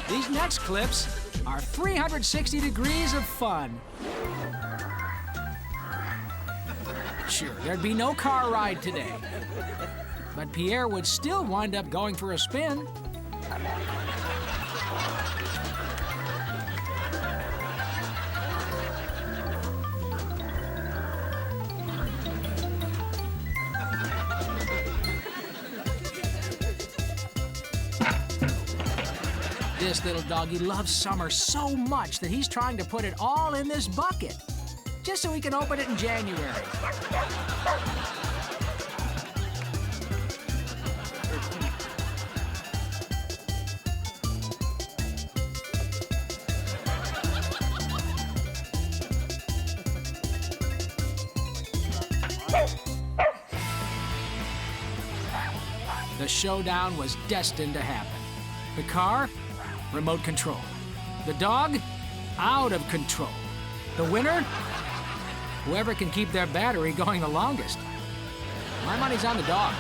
These next clips are 360 degrees of fun. Sure, there'd be no car ride today. But Pierre would still wind up going for a spin. This little doggy loves summer so much that he's trying to put it all in this bucket, just so he can open it in January. The showdown was destined to happen. The car, remote control. The dog, out of control. The winner, whoever can keep their battery going the longest. My money's on the dog.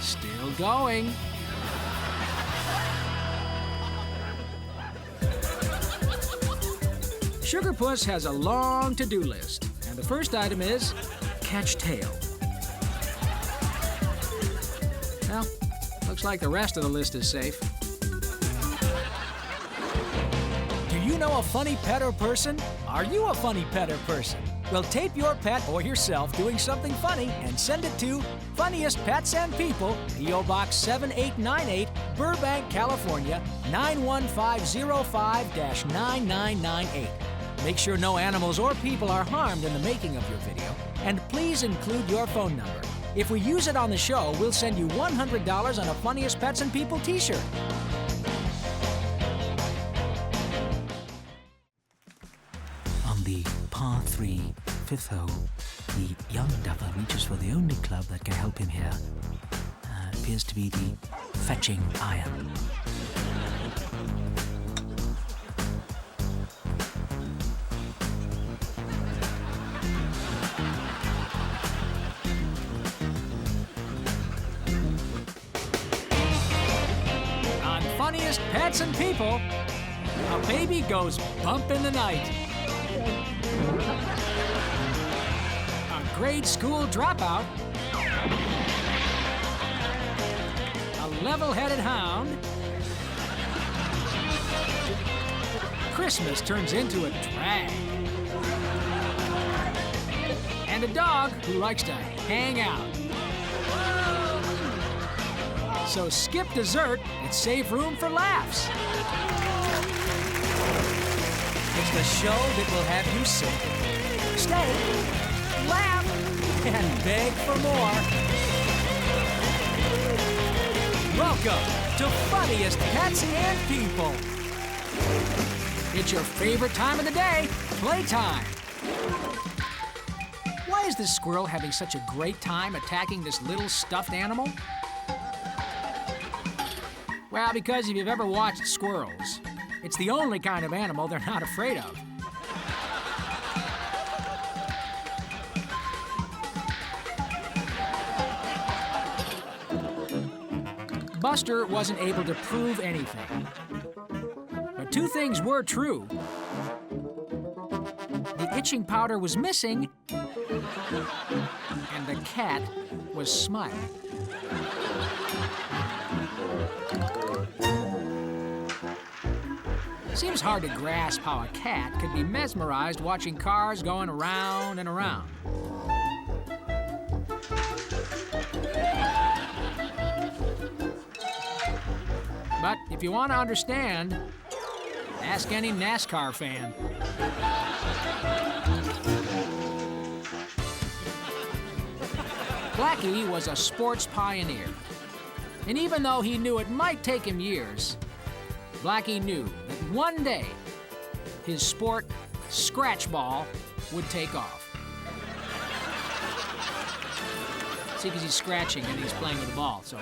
Still going. Sugar Puss has a long to-do list, and the first item is catch tail. Well, looks like the rest of the list is safe. Do you know a funny pet or person? Are you a funny pet or person? Well, tape your pet or yourself doing something funny and send it to Funniest Pets and People, P.O. Box 7898, Burbank, California, 91505-9998. Make sure no animals or people are harmed in the making of your video, and please include your phone number. If we use it on the show, we'll send you $100 on a Funniest Pets and People t-shirt. On the par 3, 5th hole, the young duffer reaches for the only club that can help him here. Appears to be the fetching iron. On Funniest Pets and People, a baby goes bump in the night. A grade school dropout. A level-headed hound. Christmas turns into a drag. And a dog who likes to hang out. So skip dessert and save room for laughs. It's the show that will have you sick. Stay, laugh, and beg for more. Welcome to Funniest Pets and People. It's your favorite time of the day, playtime. Why is this squirrel having such a great time attacking this little stuffed animal? Well, because if you've ever watched squirrels, it's the only kind of animal they're not afraid of. Buster wasn't able to prove anything. But two things were true. The itching powder was missing, and the cat was smiling. Seems hard to grasp how a cat could be mesmerized watching cars going around and around. But if you want to understand, ask any NASCAR fan. Blackie was a sports pioneer. And even though he knew it might take him years, Blackie knew that one day his sport, scratch ball, would take off. See, because he's scratching and he's playing with the ball, so.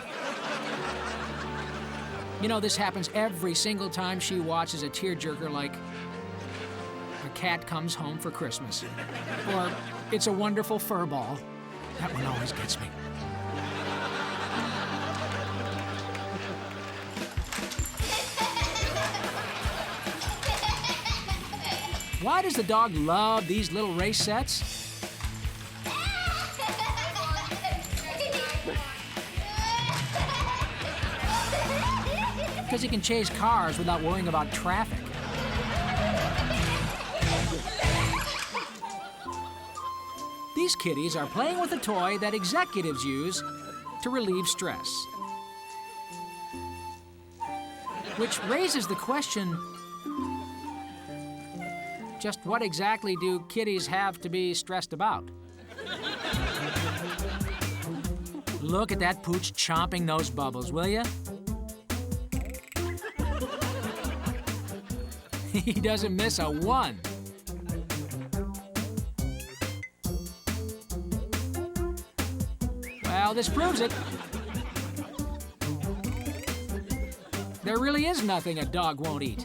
You know, this happens every single time she watches a tearjerker like A Cat Comes Home for Christmas, or It's a Wonderful Fur Ball. That one always gets me. Why does the dog love these little race sets? Because he can chase cars without worrying about traffic. These kitties are playing with a toy that executives use to relieve stress. Which raises the question, just what exactly do kitties have to be stressed about? Look at that pooch chomping those bubbles, will ya? He doesn't miss a one. Well, this proves it. There really is nothing a dog won't eat.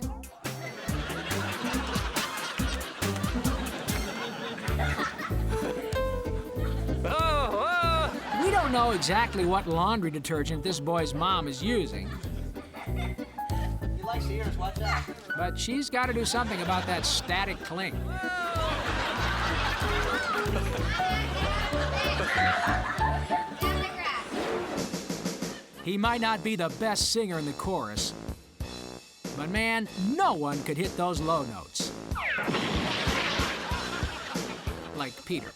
We don't know exactly what laundry detergent this boy's mom is using. He likes ears, watch out. But she's got to do something about that static cling. He might not be the best singer in the chorus, but man, no one could hit those low notes. Like Peter.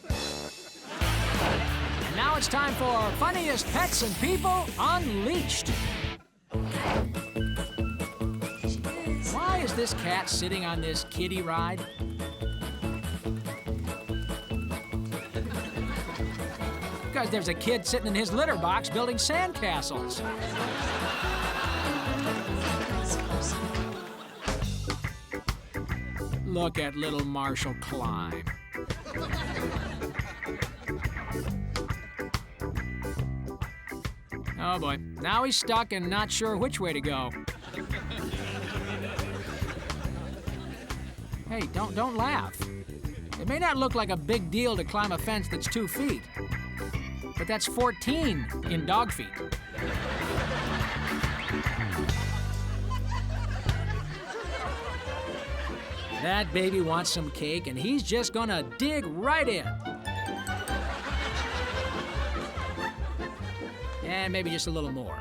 And now it's time for Funniest Pets and People Unleashed. Why is this cat sitting on this kiddie ride? Because there's a kid sitting in his litter box building sandcastles. Look at little Marshall climb. Oh boy, now he's stuck and not sure which way to go. Hey, don't laugh. It may not look like a big deal to climb a fence that's 2 feet, but that's 14 in dog feet. That baby wants some cake, and he's just gonna dig right in. And maybe just a little more.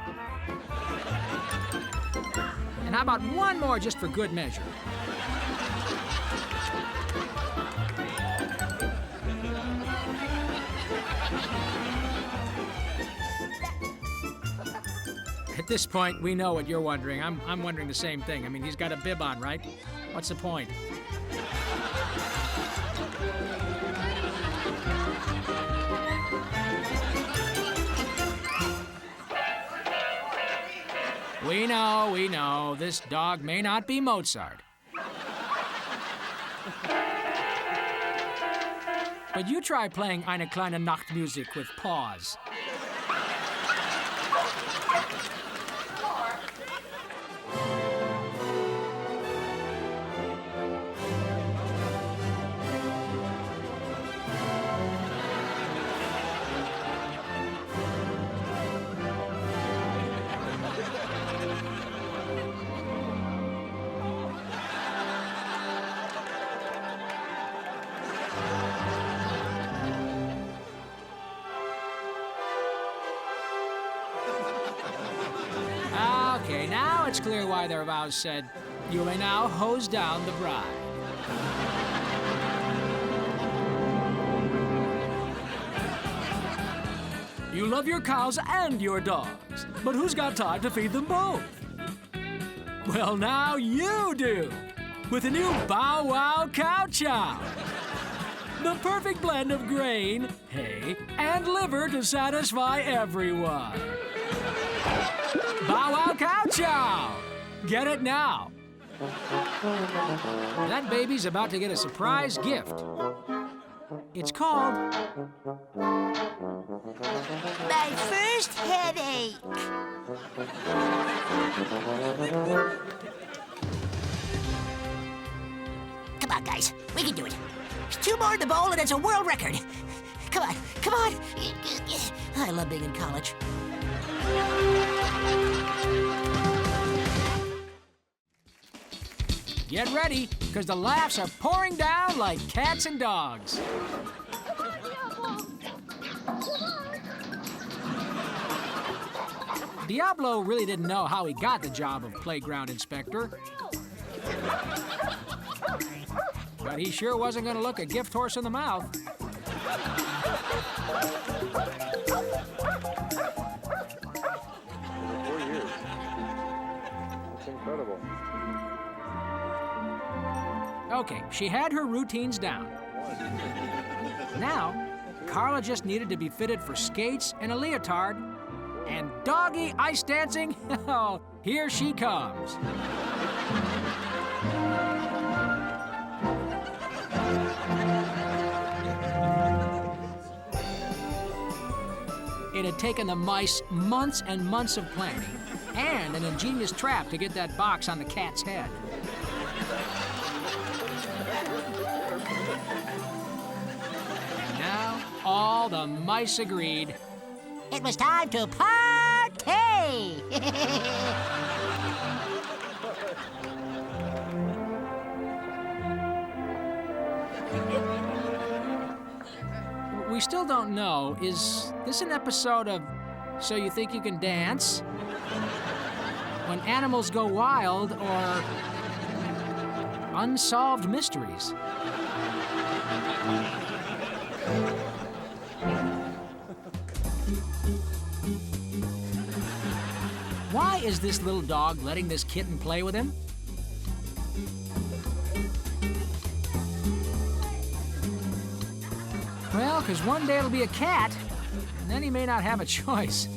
And how about one more just for good measure? At this point, we know what you're wondering. I'm wondering the same thing. I mean, he's got a bib on, right? What's the point? We know, this dog may not be Mozart. But you try playing Eine kleine Nachtmusik with paws. Okay, now it's clear why their vows said, "You may now hose down the bride." You love your cows and your dogs, but who's got time to feed them both? Well, now you do, with a new Bow Wow Cow Chow. The perfect blend of grain, hay, and liver to satisfy everyone. Bow Wow Cow Chow! Get it now. That baby's about to get a surprise gift. It's called my first headache. Come on, guys. We can do it. 2 more in the bowl and it's a world record. Come on, come on. I love being in college. Get ready, because the laughs are pouring down like cats and dogs. Diablo really didn't know how he got the job of playground inspector. But he sure wasn't going to look a gift horse in the mouth. 4 years. That's incredible. Okay, she had her routines down. Now, Carla just needed to be fitted for skates and a leotard. And doggy ice dancing, oh, here she comes. It had taken the mice months and months of planning and an ingenious trap to get that box on the cat's head. And now, all the mice agreed. It was time to party! We still don't know, is this an episode of So You Think You Can Dance? When Animals Go Wild, or Unsolved Mysteries? Why is this little dog letting this kitten play with him? Well, because one day it'll be a cat, and then he may not have a choice.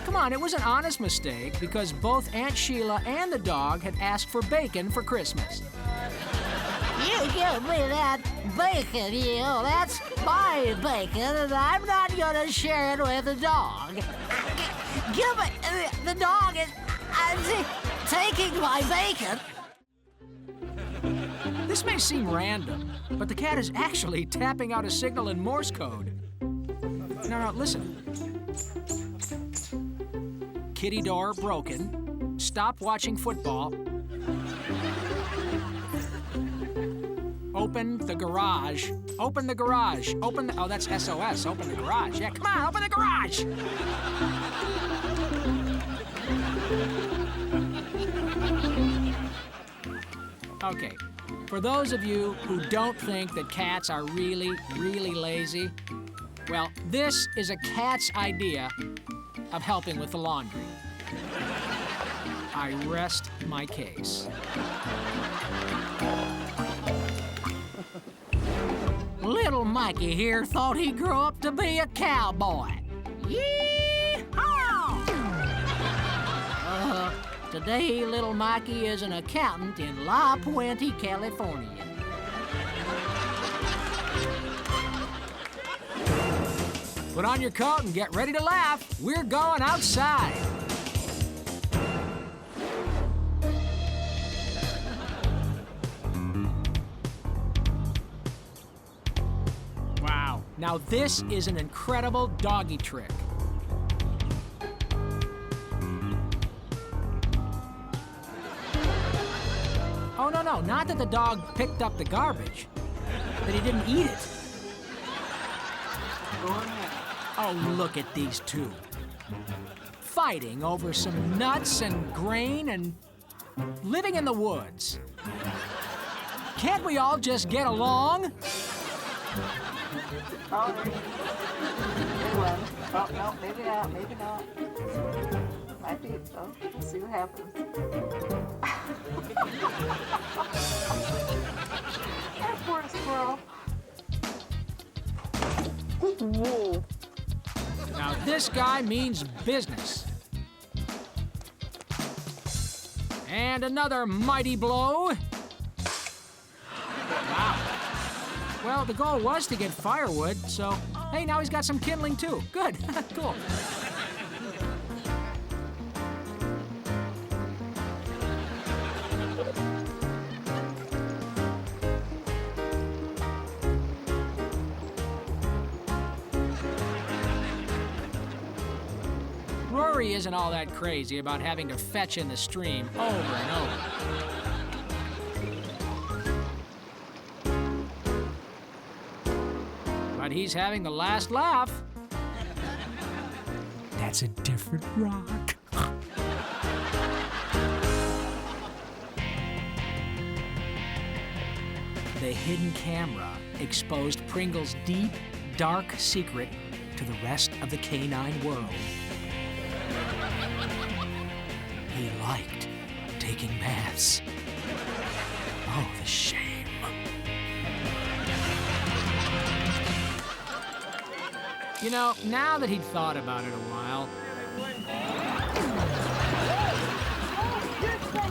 Come on, it was an honest mistake because both Aunt Sheila and the dog had asked for bacon for Christmas. You give me that bacon, you. That's my bacon, and I'm not gonna share it with the dog. Give it. The dog is taking my bacon. This may seem random, but the cat is actually tapping out a signal in Morse code. Now, listen. Kitty door broken. Stop watching football. Open the garage. Open the garage. Open the... Oh, that's SOS. Open the garage. Yeah, come on, open the garage! Okay, for those of you who don't think that cats are really, really lazy, well, this is a cat's idea of helping with the laundry. I rest my case. Little Mikey here thought he'd grow up to be a cowboy. Yee-haw! Today, little Mikey is an accountant in La Puente, California. Put on your coat and get ready to laugh. We're going outside. Wow. Now this is an incredible doggy trick. Oh, no, not that the dog picked up the garbage, that he didn't eat it. Oh, look at these two. Fighting over some nuts and grain and living in the woods. Can't we all just get along? Oh, good one. Oh, no, maybe not, maybe not. Might be, oh, let's see what happens. That poor squirrel. Whoa. Now this guy means business. And another mighty blow. Wow. Well, the goal was to get firewood, so hey, now he's got some kindling too. Good, cool. Rory isn't all that crazy about having to fetch in the stream over and over. But he's having the last laugh. That's a different rock. The hidden camera exposed Pringle's deep, dark secret to the rest of the canine world. He liked taking baths. Oh, the shame. You know, now that he'd thought about it a while,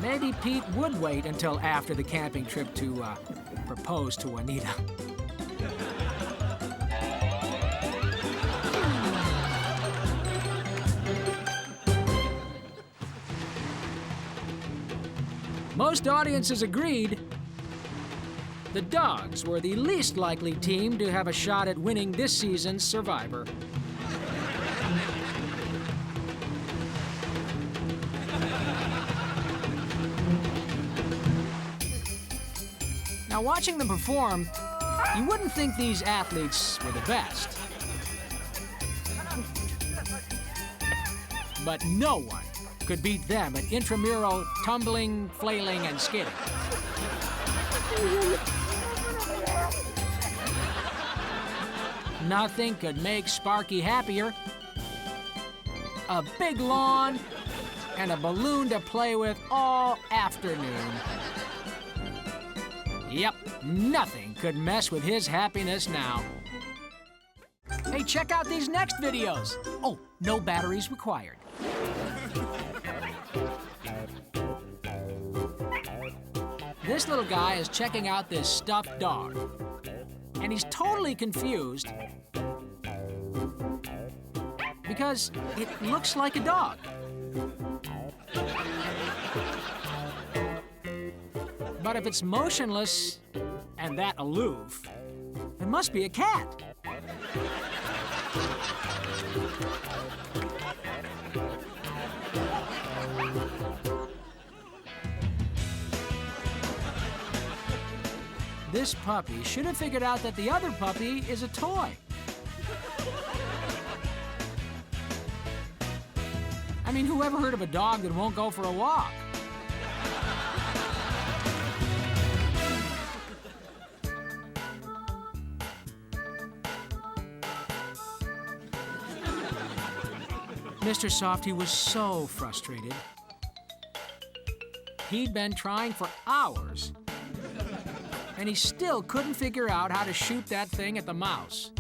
maybe Pete would wait until after the camping trip to propose to Juanita. Most audiences agreed the dogs were the least likely team to have a shot at winning this season's Survivor. Now, watching them perform, you wouldn't think these athletes were the best. But no one could beat them at intramural tumbling, flailing, and skidding. Nothing could make Sparky happier. A big lawn and a balloon to play with all afternoon. Yep, nothing could mess with his happiness now. Hey, check out these next videos. Oh, no batteries required. This little guy is checking out this stuffed dog, and he's totally confused because it looks like a dog. But if it's motionless and that aloof, it must be a cat. This puppy should have figured out that the other puppy is a toy. I mean, who ever heard of a dog that won't go for a walk? Mr. Softy was so frustrated. He'd been trying for hours, and he still couldn't figure out how to shoot that thing at the mouse.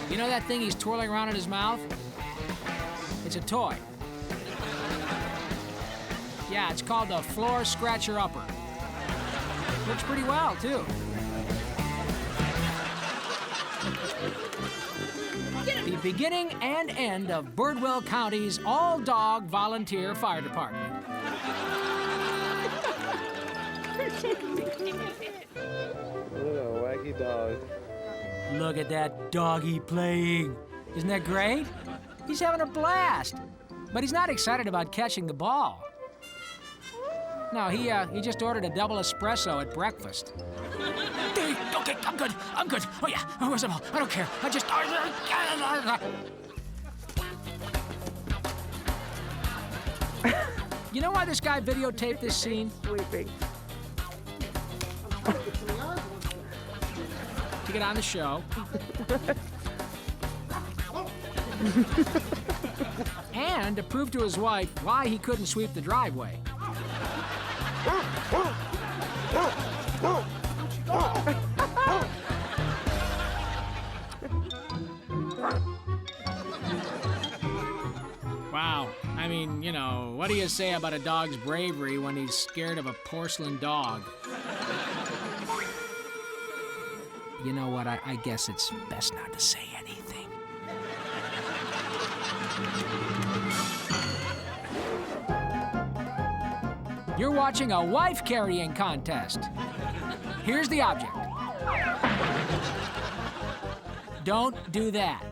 You know that thing he's twirling around in his mouth? It's a toy. Yeah, it's called the Floor Scratcher Upper. Works pretty well, too. The beginning and end of Birdwell County's all-dog volunteer fire department. Look at a wacky dog. Look at that doggy playing. Isn't that great? He's having a blast. But he's not excited about catching the ball. No, he just ordered a double espresso at breakfast. Okay, I'm good. I'm good. Oh, yeah. Where's the ball? I don't care. I just... You know why this guy videotaped this scene? Sleeping. To get on the show. And to prove to his wife why he couldn't sweep the driveway. What do you say about a dog's bravery when he's scared of a porcelain dog? You know what? I guess it's best not to say anything. You're watching a wife-carrying contest. Here's the object. Don't do that.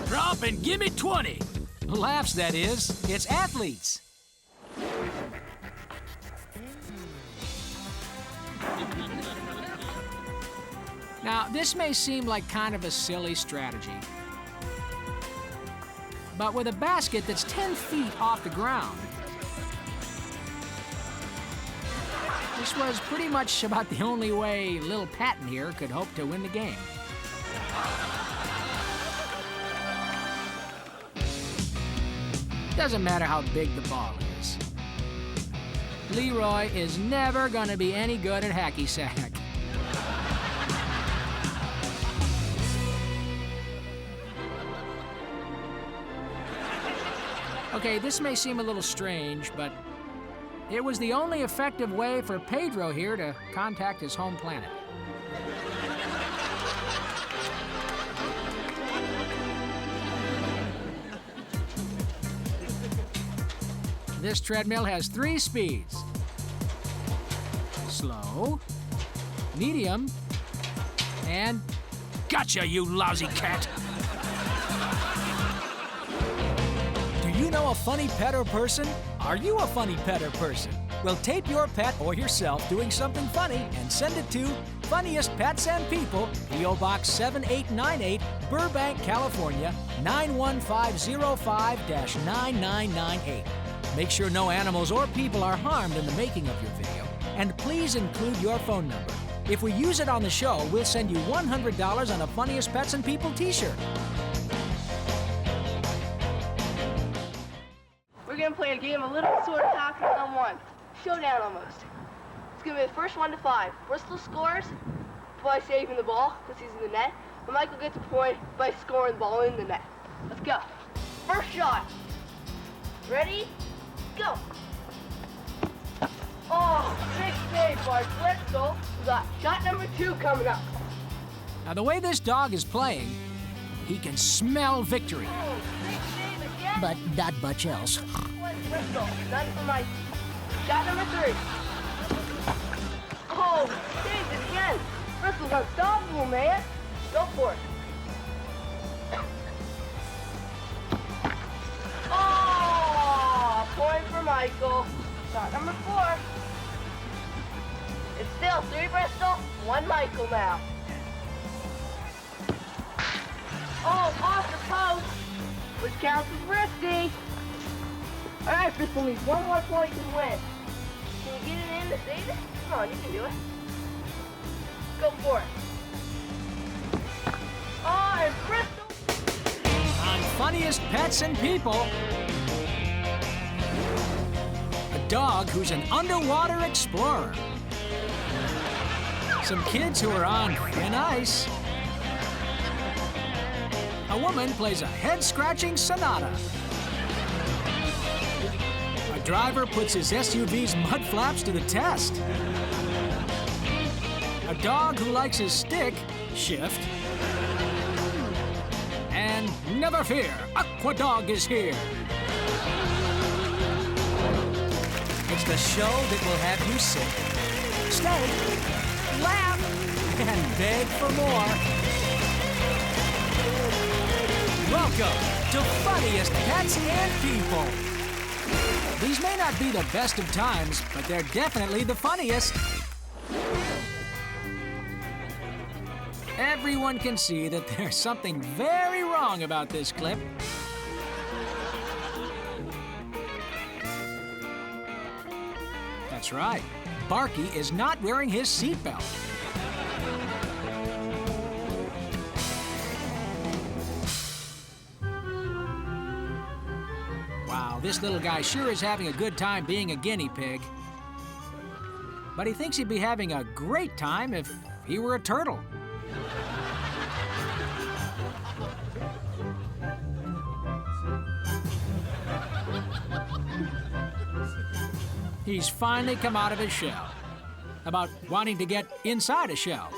Drop and give me 20. Laughs, that is. It's athletes. Now, this may seem like kind of a silly strategy. But with a basket that's 10 feet off the ground, this was pretty much about the only way Lil Patton here could hope to win the game. Doesn't matter how big the ball is. Leroy is never gonna be any good at hacky sack. Okay, this may seem a little strange, but it was the only effective way for Pedro here to contact his home planet. This treadmill has 3 speeds. Slow, medium, and Gotcha, you lousy cat. do you know a funny pet or person? Are you a funny pet or person? Well, tape your pet or yourself doing something funny and send it to Funniest Pets and People, P.O. Box 7898, Burbank, California, 91505-9998. Make sure no animals or people are harmed in the making of your video, and please include your phone number. If we use it on the show, we'll send you $100 on a Funniest Pets and People t-shirt. We're gonna play a game of little sort of hockey on one. Showdown almost. It's gonna be the first 1 to 5. Bristol scores by saving the ball, because he's in the net. And Michael gets a point by scoring the ball in the net. Let's go. First shot. Ready? Go. Oh, big save by Bristol. We got shot number 2 coming up. Now, the way this dog is playing, he can smell victory. Oh, big save again. But not much else. Bristol, none for Mike. Shot number 3. Oh, saved it again. Bristol's unstoppable, man. Go for it. Oh, point for Michael. Shot number 4. It's still 3 Bristol, 1 Michael now. Oh, off the post, which counts as risky. All right, Bristol needs 1 more point to win. Can you get it in to save it? Come on, you can do it. Go for it. Oh, and Bristol. On Funniest Pets and People, a dog who's an underwater explorer. Some kids who are on thin ice. A woman plays a head-scratching sonata. A driver puts his SUV's mud flaps to the test. A dog who likes his stick shift. And never fear, Aqua Dog is here. It's the show that will have you sick, stay, laugh, and beg for more. Welcome to Funniest Pets and People. These may not be the best of times, but they're definitely the funniest. Everyone can see that there's something very wrong about this clip. That's right. Barky is not wearing his seatbelt. Wow, this little guy sure is having a good time being a guinea pig. But he thinks he'd be having a great time if he were a turtle. He's finally come out of his shell about wanting to get inside a shell.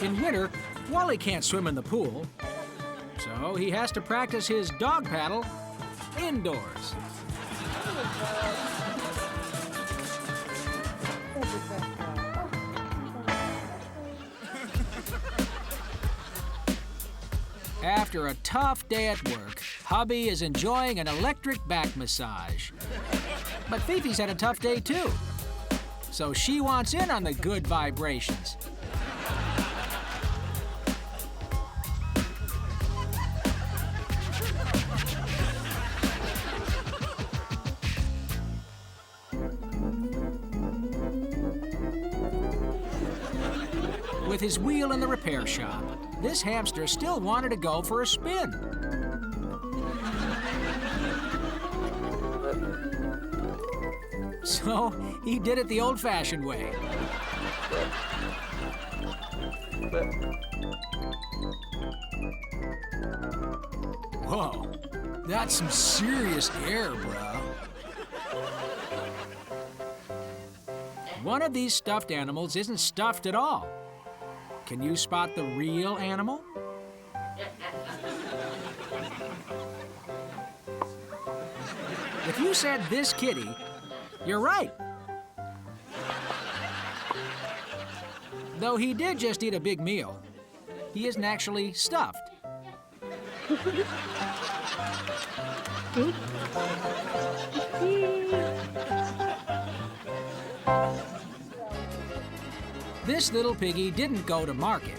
In winter, Wally can't swim in the pool, so he has to practice his dog paddle indoors. After a tough day at work, hubby is enjoying an electric back massage. But Fifi's had a tough day too, so she wants in on the good vibrations. With his wheel in the repair shop, this hamster still wanted to go for a spin. So he did it the old-fashioned way. Whoa, that's some serious air, bro. One of these stuffed animals isn't stuffed at all. Can you spot the real animal? If you said this kitty, you're right. Though he did just eat a big meal, he isn't actually stuffed. This little piggy didn't go to market.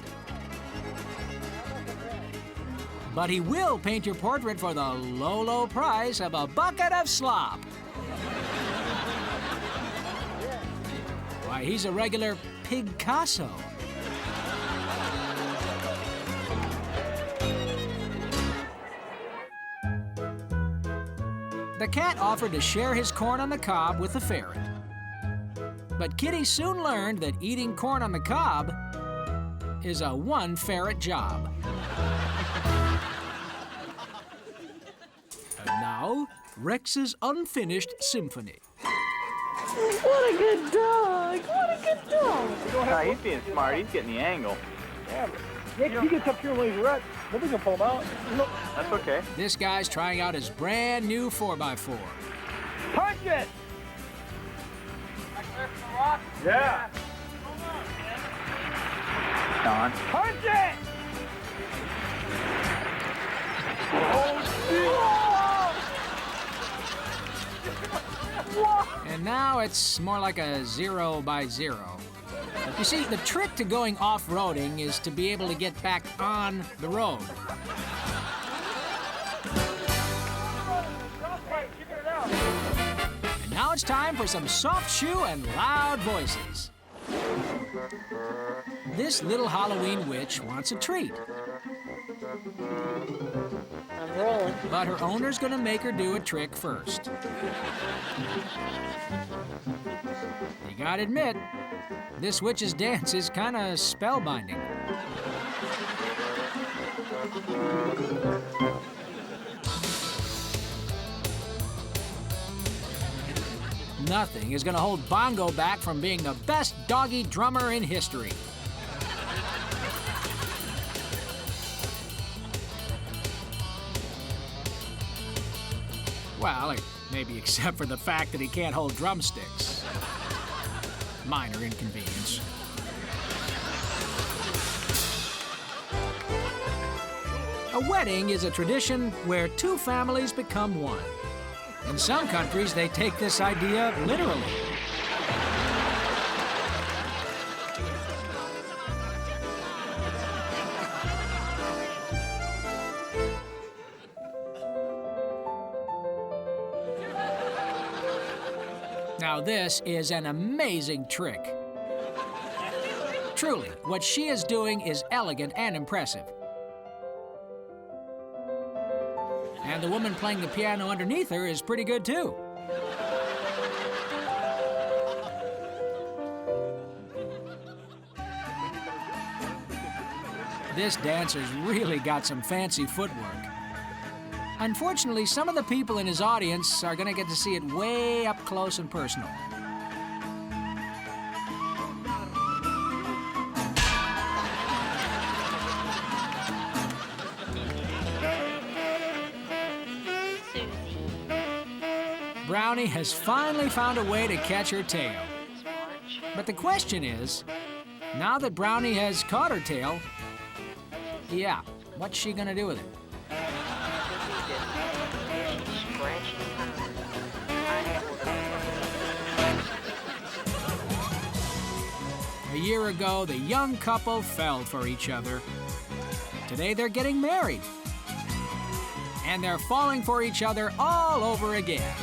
But he will paint your portrait for the low, low price of a bucket of slop. Why, he's a regular Pigcasso. The cat offered to share his corn on the cob with the ferret. But Kitty soon learned that eating corn on the cob is a one-ferret job. And now, Rex's unfinished symphony. What a good dog! What a good dog! He's being smart. He's getting the angle. Yeah, but he gets up here when he's right. Nobody can pull him out. That's okay. This guy's trying out his brand new 4x4. Punch it! Yeah. Don. Punch it! And now it's more like a 0x0. You see, the trick to going off-roading is to be able to get back on the road. And now it's time for some soft shoe and loud voices. This little Halloween witch wants a treat. I'm rolling. But her owner's gonna make her do a trick first. You gotta admit, this witch's dance is kinda spellbinding. Nothing is gonna hold Bongo back from being the best doggy drummer in history. Well, maybe except for the fact that he can't hold drumsticks. Minor inconvenience. A wedding is a tradition where two families become one. In some countries, they take this idea literally. Now this is an amazing trick. Truly, what she is doing is elegant and impressive. And the woman playing the piano underneath her is pretty good too. This dancer's really got some fancy footwork. Unfortunately, some of the people in his audience are gonna get to see it way up close and personal. Brownie has finally found a way to catch her tail. But the question is, now that Brownie has caught her tail, yeah, what's she gonna do with it? A year ago, the young couple fell for each other. Today, they're getting married. And they're falling for each other all over again.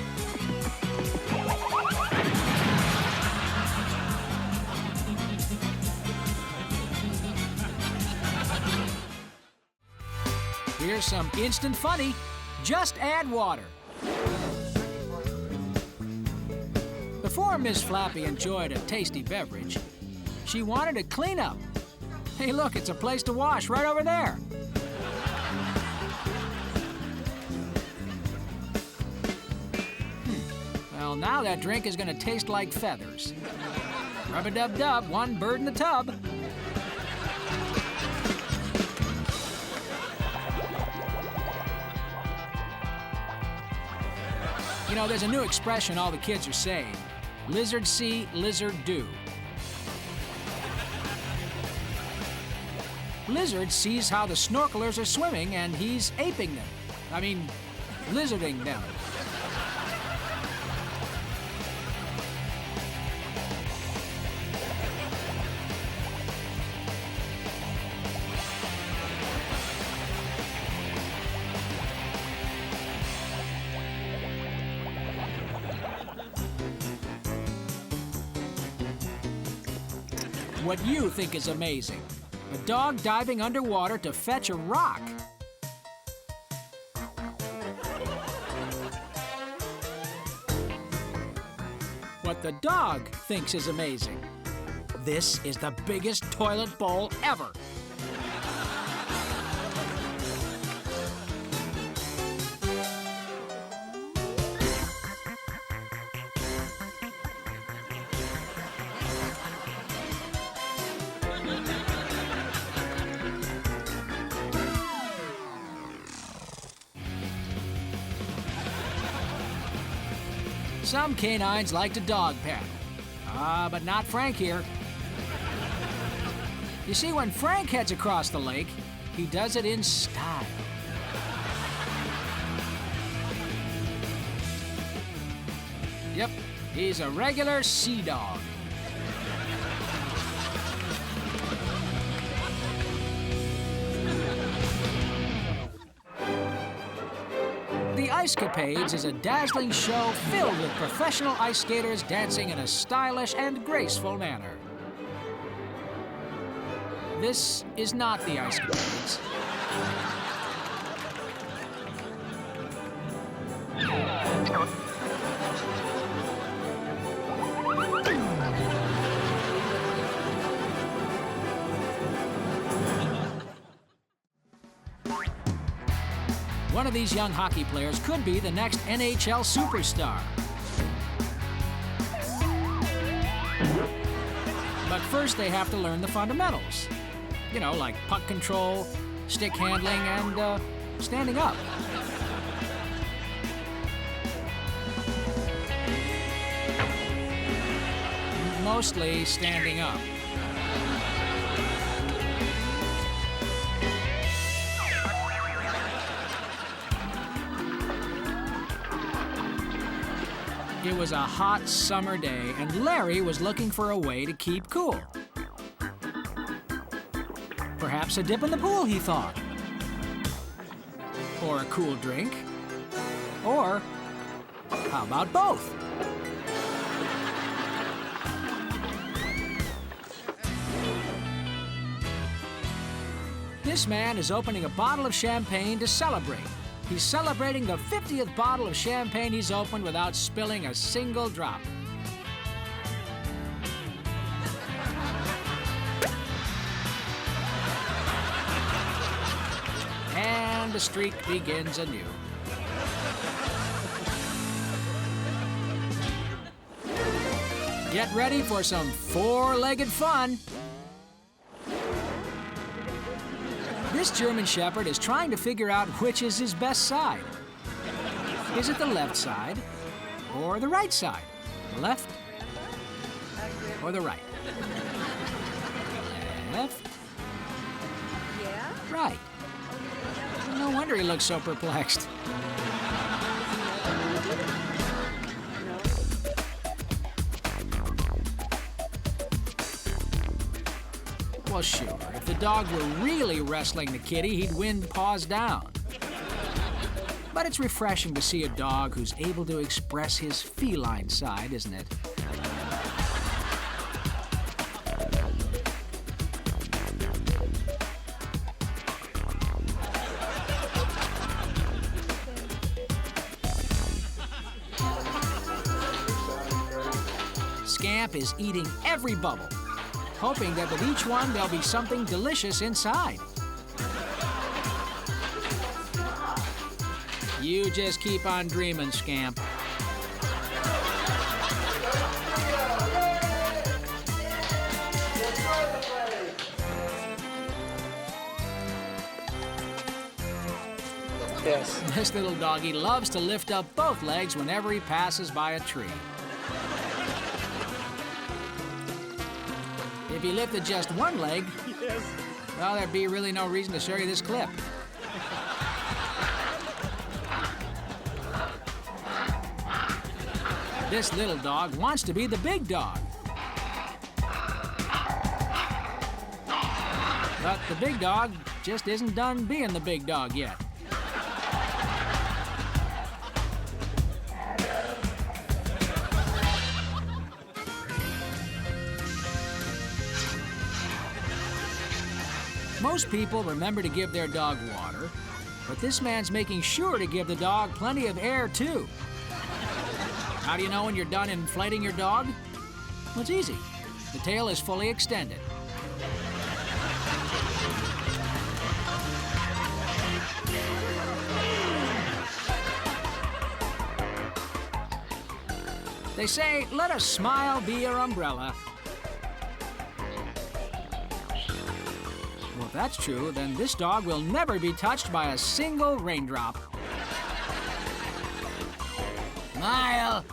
Here's some instant funny. Just add water. Before Miss Flappy enjoyed a tasty beverage, she wanted to clean up. Hey, look, it's a place to wash right over there. Well, now that drink is going to taste like feathers. Rub-a-dub-dub, one bird in the tub. You know, there's a new expression all the kids are saying. Lizard see, lizard do. Lizard sees how the snorkelers are swimming and he's aping them. I mean, lizarding them. What you think is amazing? A dog diving underwater to fetch a rock. What the dog thinks is amazing? This is the biggest toilet bowl ever. Some canines like to dog paddle. But not Frank here. You see, when Frank heads across the lake, he does it in style. Yep, he's a regular sea dog. The Icecapades is a dazzling show filled with professional ice skaters dancing in a stylish and graceful manner. This is not the Icecapades. One of these young hockey players could be the next NHL superstar. But first they have to learn the fundamentals. You know, like puck control, stick handling, and standing up. Mostly standing up. It was a hot summer day, and Larry was looking for a way to keep cool. Perhaps a dip in the pool, he thought. Or a cool drink. Or how about both? This man is opening a bottle of champagne to celebrate. He's celebrating the 50th bottle of champagne he's opened without spilling a single drop. the streak begins anew. Get ready for some four-legged fun. This German Shepherd is trying to figure out which is his best side. Is it the left side or the right side? The left or the right? Left? Right. No wonder he looks so perplexed. Well, sure, if the dog were really wrestling the kitty, he'd win paws down. But it's refreshing to see a dog who's able to express his feline side, isn't it? Scamp is eating every bubble, hoping that with each one there'll be something delicious inside. You just keep on dreaming, Scamp. Yes. This little doggy loves to lift up both legs whenever he passes by a tree. If he lifted just one leg, well, there'd be really no reason to show you this clip. This little dog wants to be the big dog. But the big dog just isn't done being the big dog yet. Most people remember to give their dog water, but this man's making sure to give the dog plenty of air, too. How do you know when you're done inflating your dog? Well, it's easy. The tail is fully extended. They say, let a smile be your umbrella. Well, if that's true, then this dog will never be touched by a single raindrop. Smile.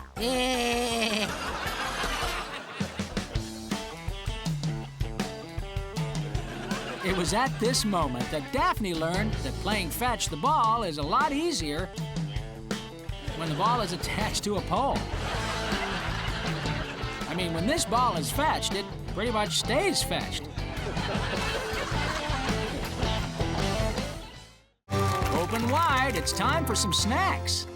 It was at this moment that Daphne learned that playing fetch the ball is a lot easier when the ball is attached to a pole. I mean, when this ball is fetched, it pretty much stays fetched. Open wide, it's time for some snacks.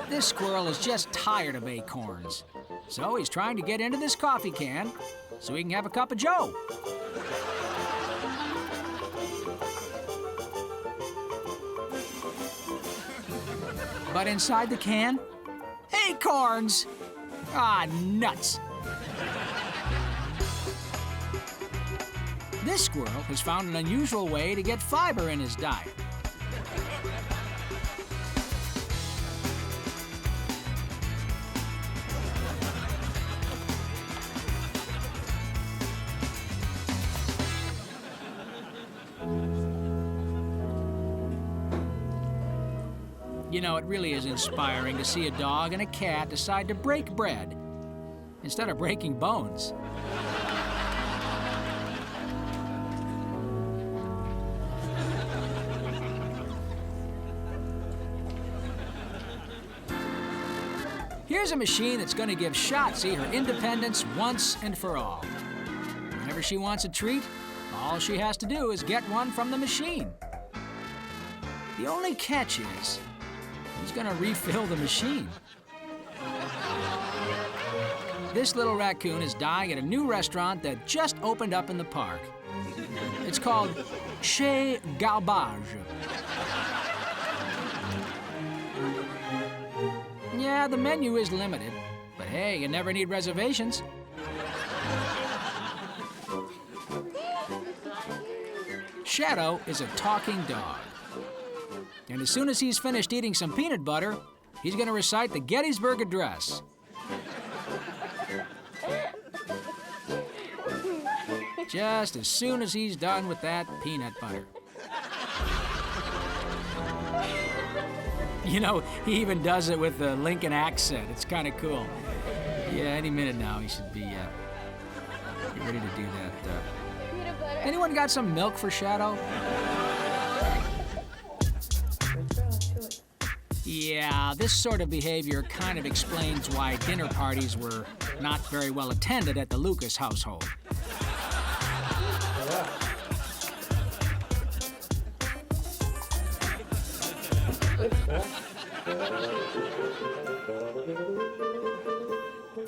This squirrel is just tired of acorns, so he's trying to get into this coffee can so he can have a cup of joe. But inside the can, acorns! Ah, nuts! This squirrel has found an unusual way to get fiber in his diet. You know, it really is inspiring to see a dog and a cat decide to break bread instead of breaking bones. Here's a machine that's going to give Shotzi her independence once and for all. Whenever she wants a treat, all she has to do is get one from the machine. The only catch is, who's going to refill the machine? This little raccoon is dying at a new restaurant that just opened up in the park. It's called Chez Garbage. Yeah, the menu is limited, but hey, you never need reservations. Shadow is a talking dog. And as soon as he's finished eating some peanut butter, he's going to recite the Gettysburg Address. Just as soon as he's done with that peanut butter. You know, he even does it with the Lincoln accent. It's kind of cool. Yeah, any minute now he should be ready to do that. Anyone got some milk for Shadow? Yeah, this sort of behavior kind of explains why dinner parties were not very well attended at the Lucas household.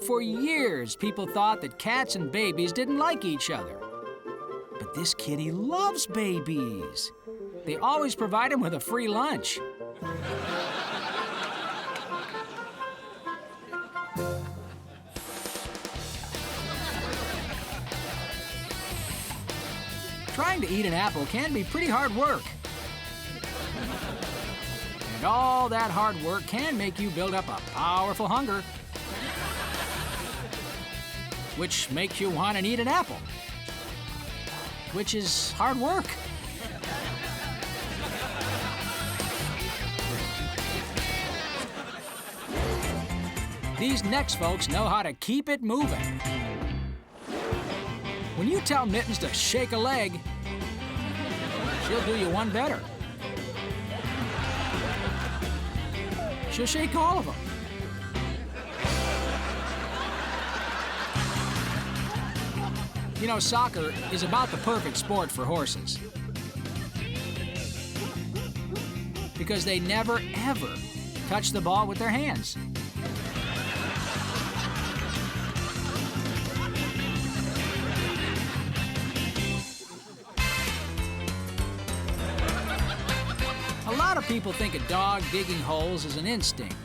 For years, people thought that cats and babies didn't like each other. But this kitty loves babies. They always provide him with a free lunch. Trying to eat an apple can be pretty hard work. And all that hard work can make you build up a powerful hunger, which makes you want to eat an apple, which is hard work. These next folks know how to keep it moving. When you tell Mittens to shake a leg, she'll do you one better. She'll shake all of them. You know, soccer is about the perfect sport for horses. Because they never, ever touch the ball with their hands. A lot of people think a dog digging holes is an instinct.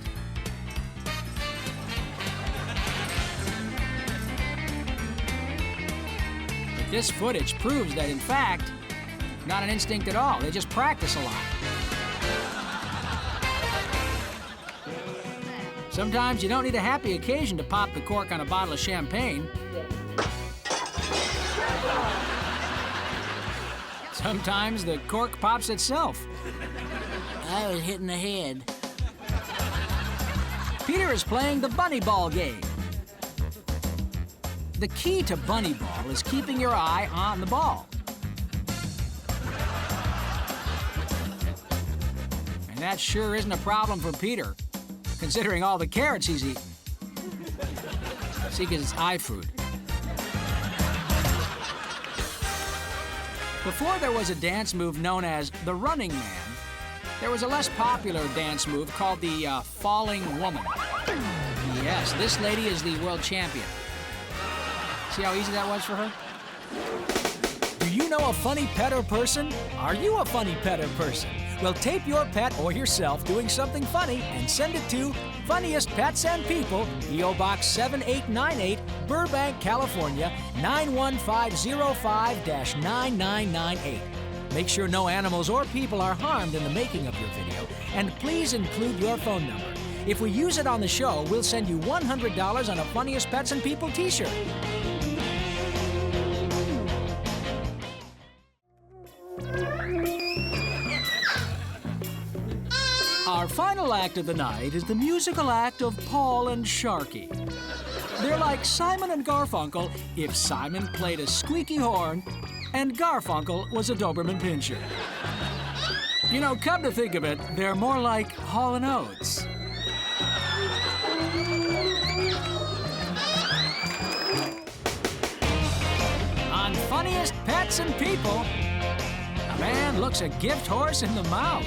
But this footage proves that, in fact, not an instinct at all. They just practice a lot. Sometimes you don't need a happy occasion to pop the cork on a bottle of champagne. Sometimes the cork pops itself. I was hit in the head. Peter is playing the bunny ball game. The key to bunny ball is keeping your eye on the ball. And that sure isn't a problem for Peter, considering all the carrots he's eaten. See, because it's eye food. Before there was a dance move known as the running man, there was a less popular dance move called the falling woman. Yes, this lady is the world champion. See how easy that was for her? Do you know a funny pet or person? Are you a funny pet or person? Well, tape your pet or yourself doing something funny and send it to Funniest Pets and People, P.O. Box 7898, Burbank, California, 91505-9998. Make sure no animals or people are harmed in the making of your video, and please include your phone number. If we use it on the show, we'll send you $100 on a Funniest Pets and People t-shirt. Our final act of the night is the musical act of Paul and Sharky. They're like Simon and Garfunkel if Simon played a squeaky horn and Garfunkel was a Doberman Pinscher. You know, come to think of it, they're more like Hall & Oates. On Funniest Pets and People, a man looks a gift horse in the mouth.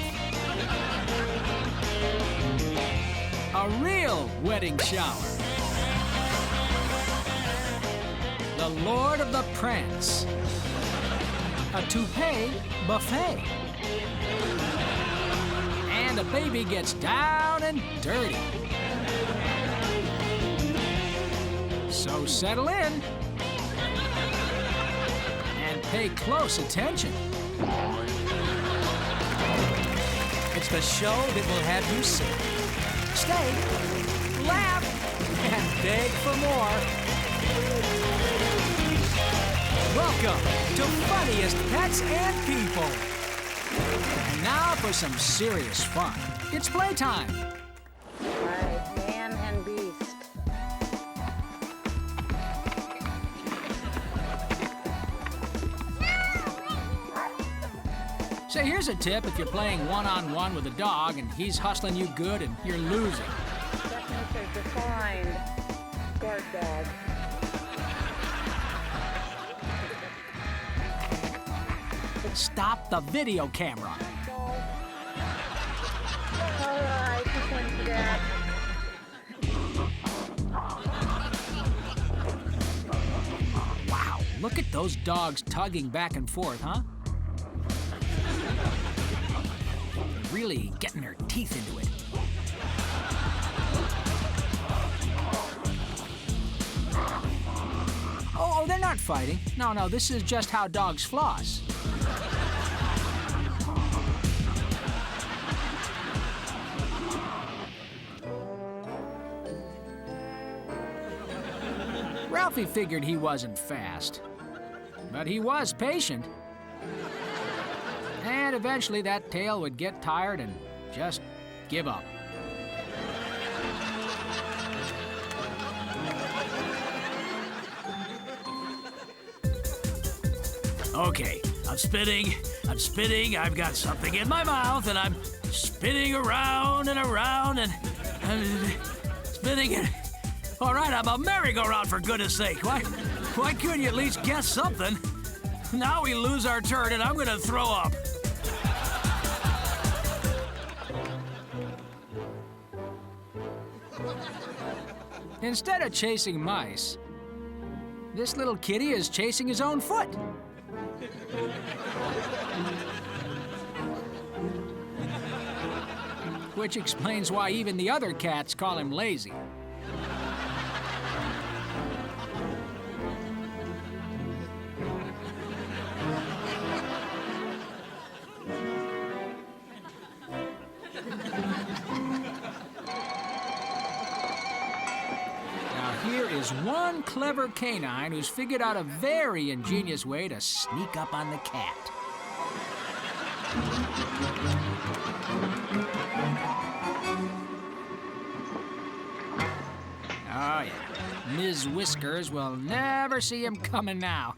A real wedding shower. The Lord of the Prance. A toupee buffet. And a baby gets down and dirty. So settle in and Pay close attention. It's the show that will have you sick. Stay, laugh, and beg for more. Welcome to Funniest Pets and People. And now for some serious fun. It's playtime. All right, man and beast. Say, here's a tip if you're playing one-on-one with a dog and he's hustling you good and you're losing. Definition defined. Guard dog. Stop the video camera. All right, just one for that. Wow, look at those dogs tugging back and forth, huh? Really getting their teeth into it. Oh, they're not fighting. No, this is just how dogs floss. Ralphie figured he wasn't fast, but he was patient. And eventually that tail would get tired and just give up. Okay, I'm spinning, I've got something in my mouth, and I'm spinning around and around, and spinning it. All right, I'm a merry-go-round, for goodness sake. Why couldn't you at least guess something? Now we lose our turn, and I'm gonna throw up. Instead of chasing mice, this little kitty is chasing his own foot. Which explains why even the other cats call him lazy. Is one clever canine who's figured out a very ingenious way to sneak up on the cat. Oh, yeah. Ms. Whiskers will never see him coming now.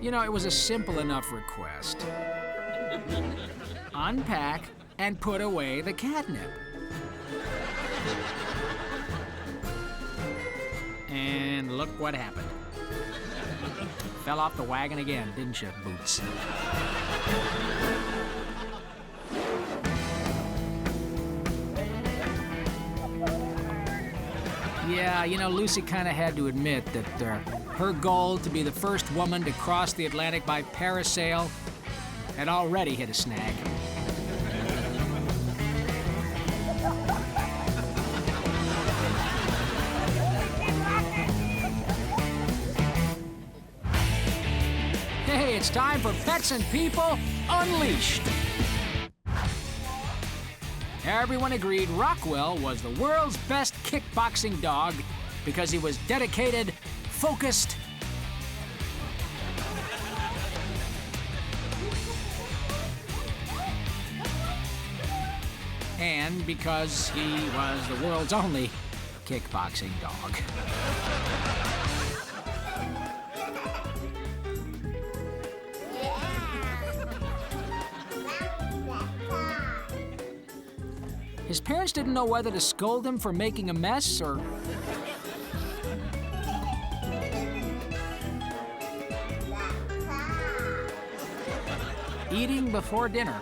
You know, it was a simple enough request. Unpack and put away the catnip. And look what happened. Fell off the wagon again, didn't you, Boots? Yeah, you know, Lucy kind of had to admit that her goal to be the first woman to cross the Atlantic by parasail had already hit a snag. Hey, it's time for Pets and People Unleashed. Everyone agreed Rockwell was the world's best kickboxing dog because he was dedicated, focused, and because he was the world's only kickboxing dog. His parents didn't know whether to scold him for making a mess or... eating before dinner.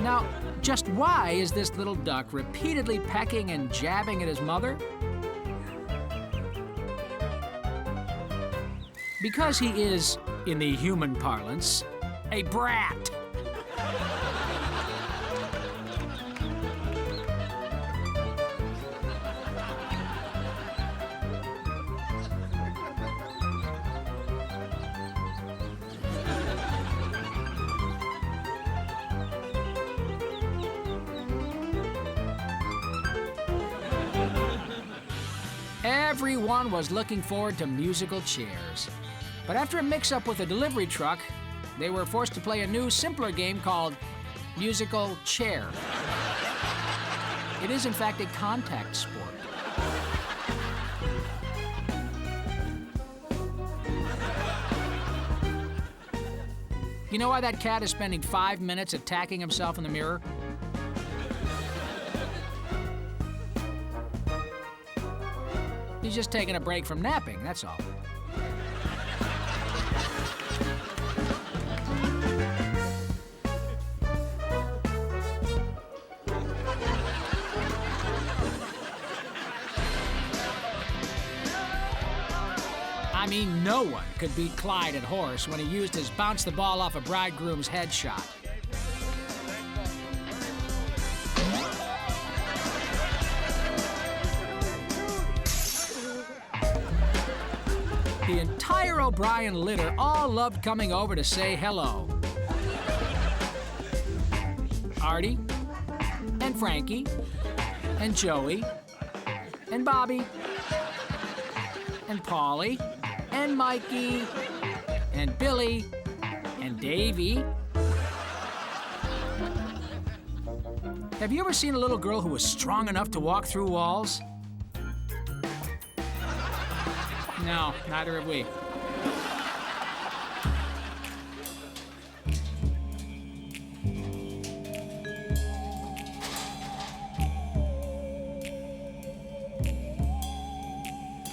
Now, Just why is this little duck repeatedly pecking and jabbing at his mother? Because he is, in the human parlance, a brat. Everyone was looking forward to musical chairs. But after a mix-up with a delivery truck, they were forced to play a new, simpler game called musical chair. It is, in fact, a contact sport. You know why that cat is spending 5 minutes attacking himself in the mirror? He's just taking a break from napping, that's all. I mean, no one could beat Clyde at horse when he used his bounce the ball off a bridegroom's headshot. The entire O'Brien litter all loved coming over to say hello. Artie, and Frankie, and Joey, and Bobby, and Paulie, and Mikey, and Billy, and Davy. Have you ever seen a little girl who was strong enough to walk through walls? No, neither have we.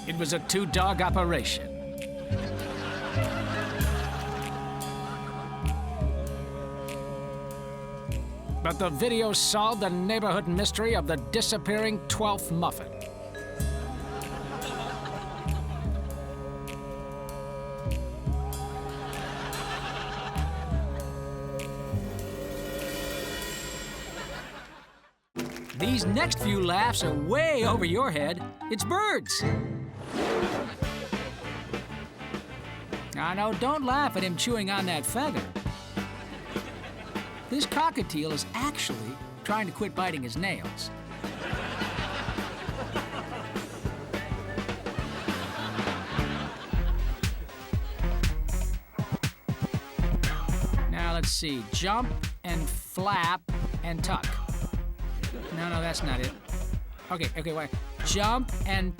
It was a two-dog operation. But the video solved the neighborhood mystery of the disappearing 12th muffin. These next few laughs are way over your head. It's birds. Now, no, don't laugh at him chewing on that feather. This cockatiel is actually trying to quit biting his nails. Now, let's see. Jump and flap and tuck. No, that's not it. Okay, wait. Jump and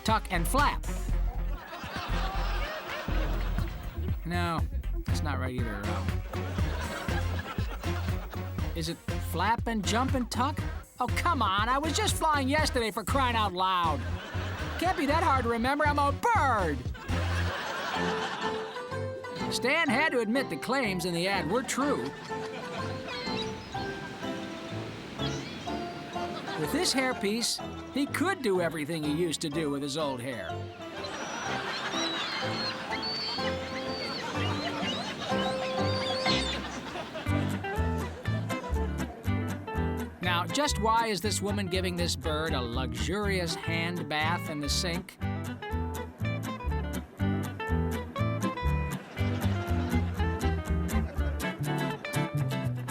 tuck and flap. No, that's not right either. Is it flap and jump and tuck? Oh, come on, I was just flying yesterday, for crying out loud. Can't be that hard to remember, I'm a bird. Stan had to admit the claims in the ad were true. With this hairpiece, he could do everything he used to do with his old hair. Now, just why is this woman giving this bird a luxurious hand bath in the sink?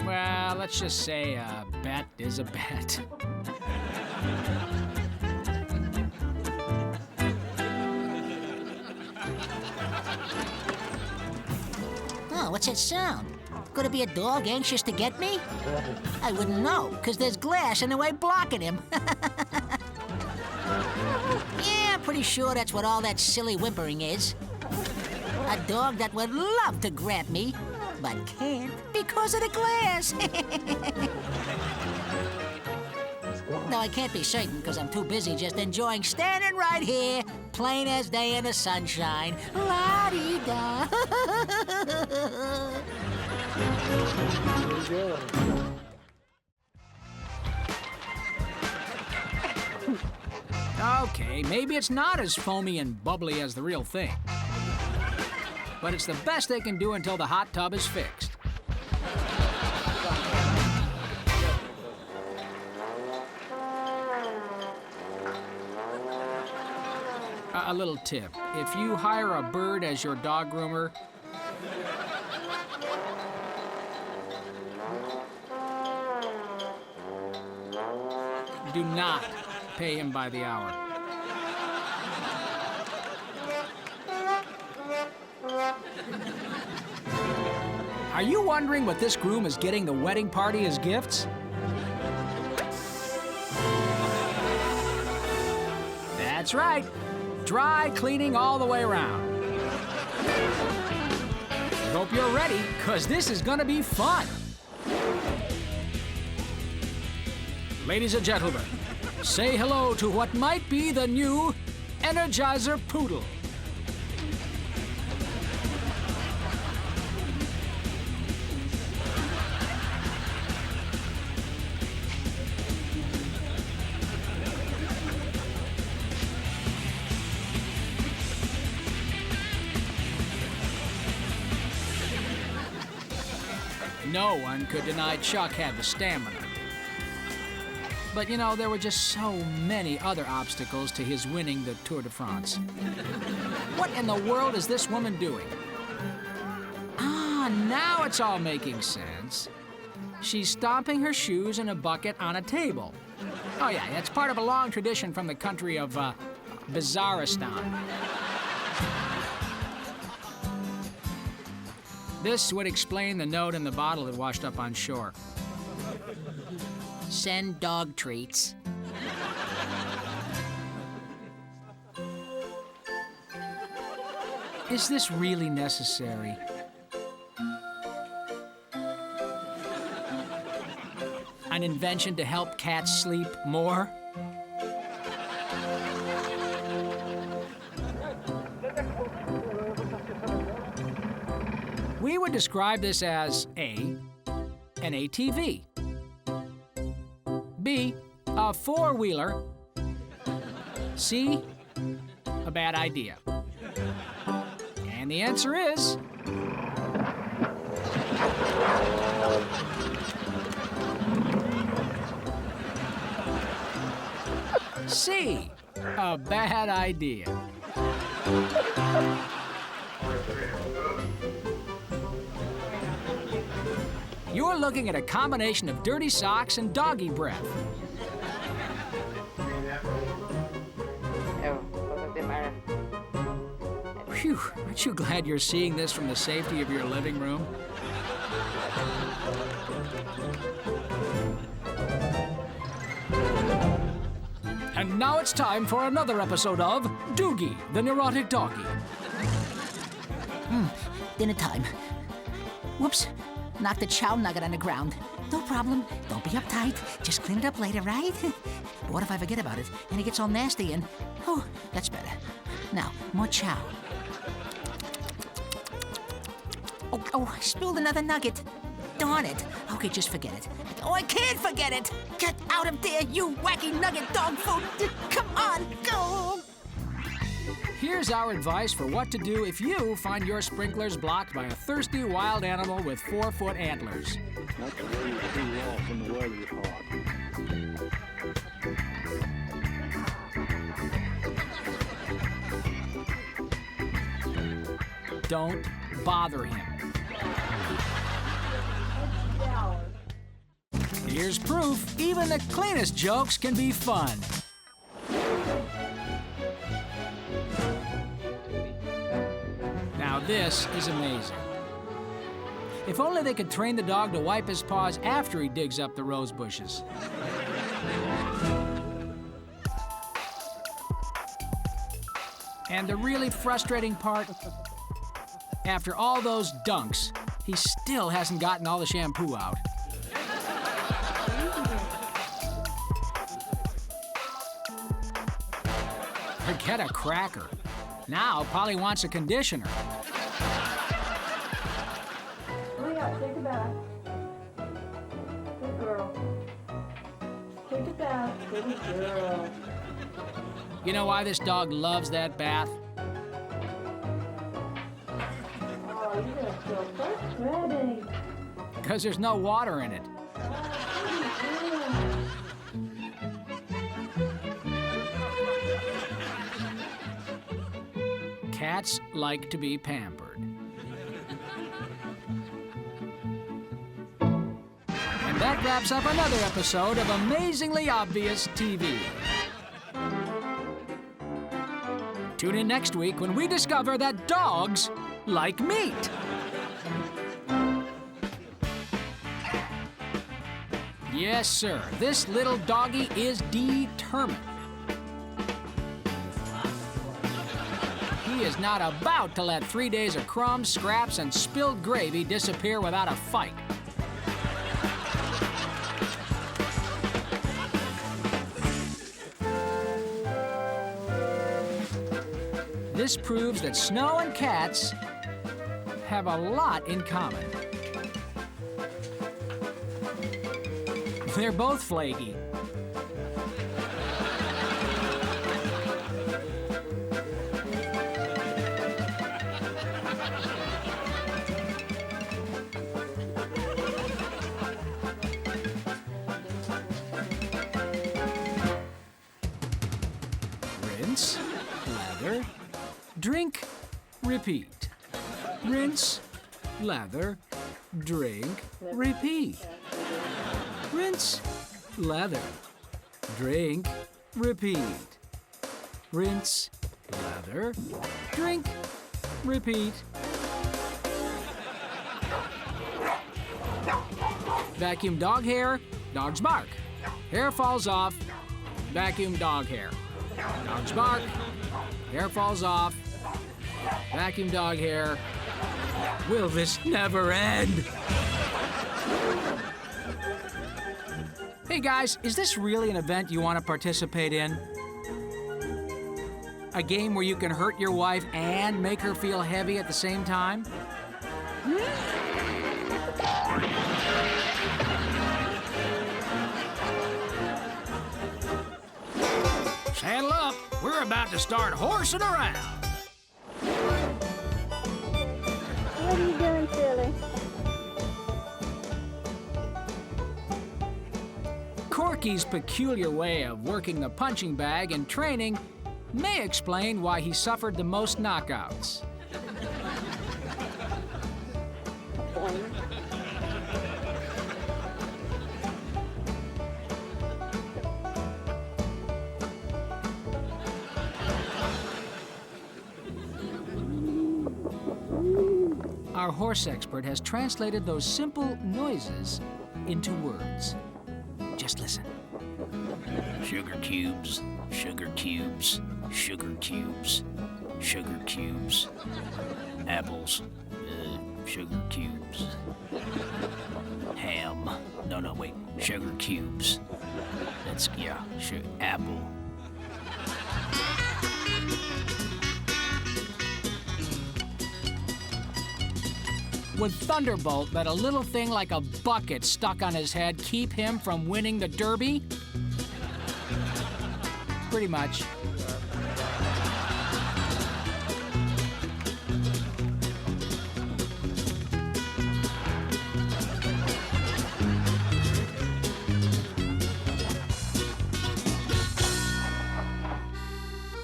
Well, let's just say a bet is a bet. Oh, what's that sound? Could it be a dog anxious to get me? I wouldn't know, because there's glass in the way blocking him. Yeah, I'm pretty sure that's what all that silly whimpering is. A dog that would love to grab me, but can't because of the glass. No, I can't be certain because I'm too busy just enjoying standing right here, plain as day in the sunshine. La-dee-da. Okay, maybe it's not as foamy and bubbly as the real thing. But it's the best they can do until the hot tub is fixed. A little tip. If you hire a bird as your dog groomer, do not pay him by the hour. Are you wondering what this groom is getting the wedding party as gifts? That's right. Dry cleaning all the way around. I hope you're ready, because this is going to be fun. Ladies and gentlemen, say hello to what might be the new Energizer Poodle. No one could deny Chuck had the stamina. But, you know, there were just so many other obstacles to his winning the Tour de France. What in the world is this woman doing? Ah, now it's all making sense. She's stomping her shoes in a bucket on a table. Oh, yeah, it's part of a long tradition from the country of, Bizarristan. This would explain the note in the bottle that washed up on shore. Send dog treats. Is this really necessary? An invention to help cats sleep more? We would describe this as A, an ATV, B, a four-wheeler, C, a bad idea. And the answer is... C, a bad idea. You're looking at a combination of dirty socks and doggy breath. Phew, aren't you glad you're seeing this from the safety of your living room? And now it's time for another episode of Doogie, the Neurotic Doggy. Dinner time. Whoops. Knock the chow nugget on the ground. No problem. Don't be uptight. Just clean it up later, right? But what if I forget about it and it gets all nasty and... Oh, that's better. Now, more chow. Oh, I spilled another nugget. Darn it. Okay, just forget it. Oh, I can't forget it. Get out of there, you wacky nugget dog food. Come on, go. Here's our advice for what to do if you find your sprinklers blocked by a thirsty wild animal with 4-foot antlers. Not to wait too long when the weather is hot. Don't bother him. Here's proof even the cleanest jokes can be fun. Now this is amazing. If only they could train the dog to wipe his paws after he digs up the rose bushes. And the really frustrating part, after all those dunks, he still hasn't gotten all the shampoo out. Forget a cracker. Now Polly wants a conditioner. Hurry up, take a bath. Good girl. Take a bath, good girl. You know why this dog loves that bath? Oh, you're gonna feel frustrating. Because there's no water in it. Cats like to be pampered. And that wraps up another episode of Amazingly Obvious TV. Tune in next week when we discover that dogs like meat. Yes, sir, this little doggy is determined. He is not about to let 3 days of crumbs, scraps, and spilled gravy disappear without a fight. This proves that Snow and cats have a lot in common. They're both flaky. Rinse, lather, drink, repeat. Rinse, lather, drink, repeat. Rinse, lather, drink, repeat. Rinse, lather, drink, repeat. Vacuum dog hair, dogs bark. Hair falls off, vacuum dog hair. Dogs bark, hair falls off, vacuum dog hair. Will this never end? Hey guys, is this really an event you want to participate in? A game where you can hurt your wife and make her feel heavy at the same time? Saddle up, we're about to start horsing around. What are you doing, silly? Corky's peculiar way of working the punching bag in training may explain why he suffered the most knockouts. Our horse expert has translated those simple noises into words. Just listen. Sugar cubes, sugar cubes, sugar cubes, sugar cubes, apples, sugar cubes, ham. No, wait, sugar cubes. That's, yeah, apple. Would Thunderbolt let a little thing like a bucket stuck on his head keep him from winning the Derby? Pretty much.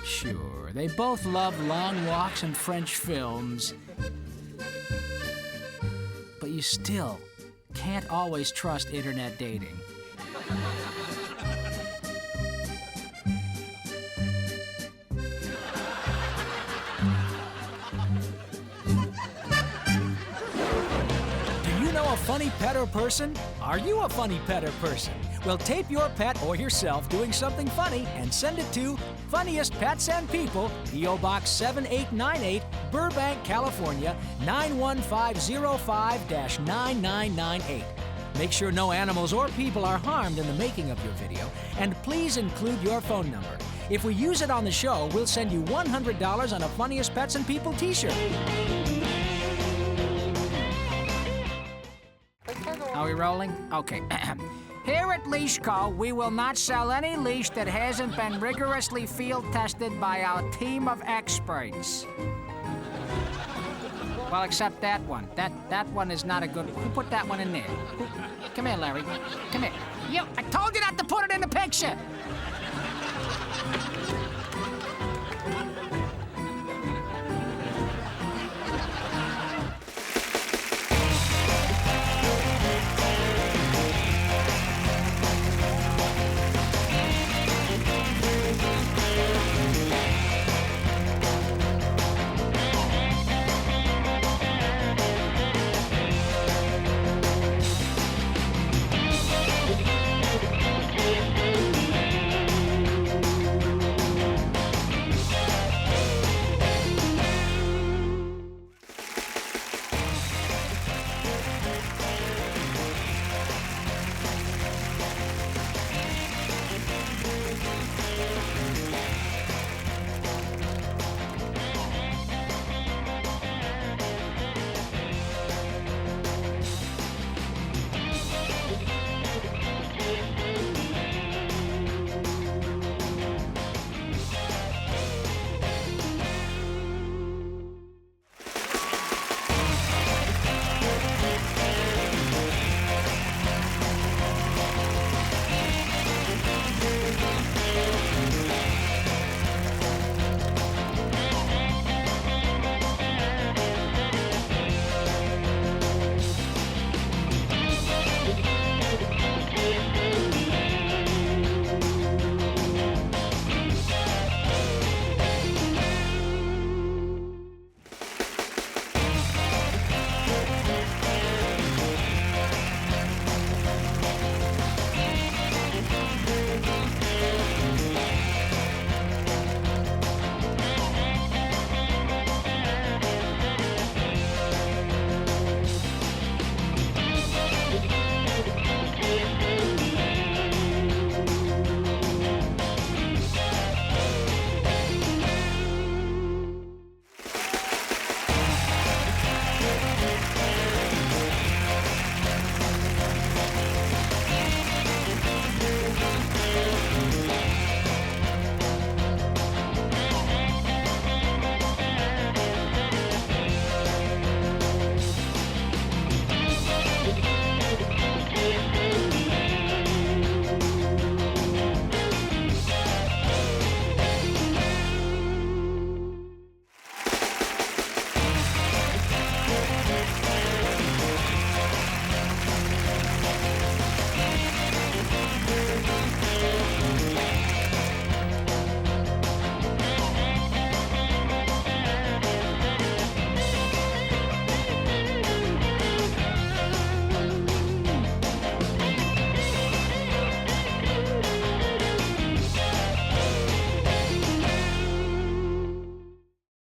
Sure, they both love long walks and French films. But you still can't always trust internet dating. Do you know a funny pet or person? Are you a funny pet or person? Well, tape your pet or yourself doing something funny and send it to Funniest Pets and People, P.O. Box 7898, Burbank, California, 91505-9998. Make sure no animals or people are harmed in the making of your video, and please include your phone number. If we use it on the show, we'll send you $100 on a Funniest Pets and People t-shirt. Are we rolling? Okay. Here at Leash Co., we will not sell any leash that hasn't been rigorously field tested by our team of experts. Well, except that one. That one is not a good one. Who put that one in there? Come here, Larry. Come here. You, I told you not to put it in the picture.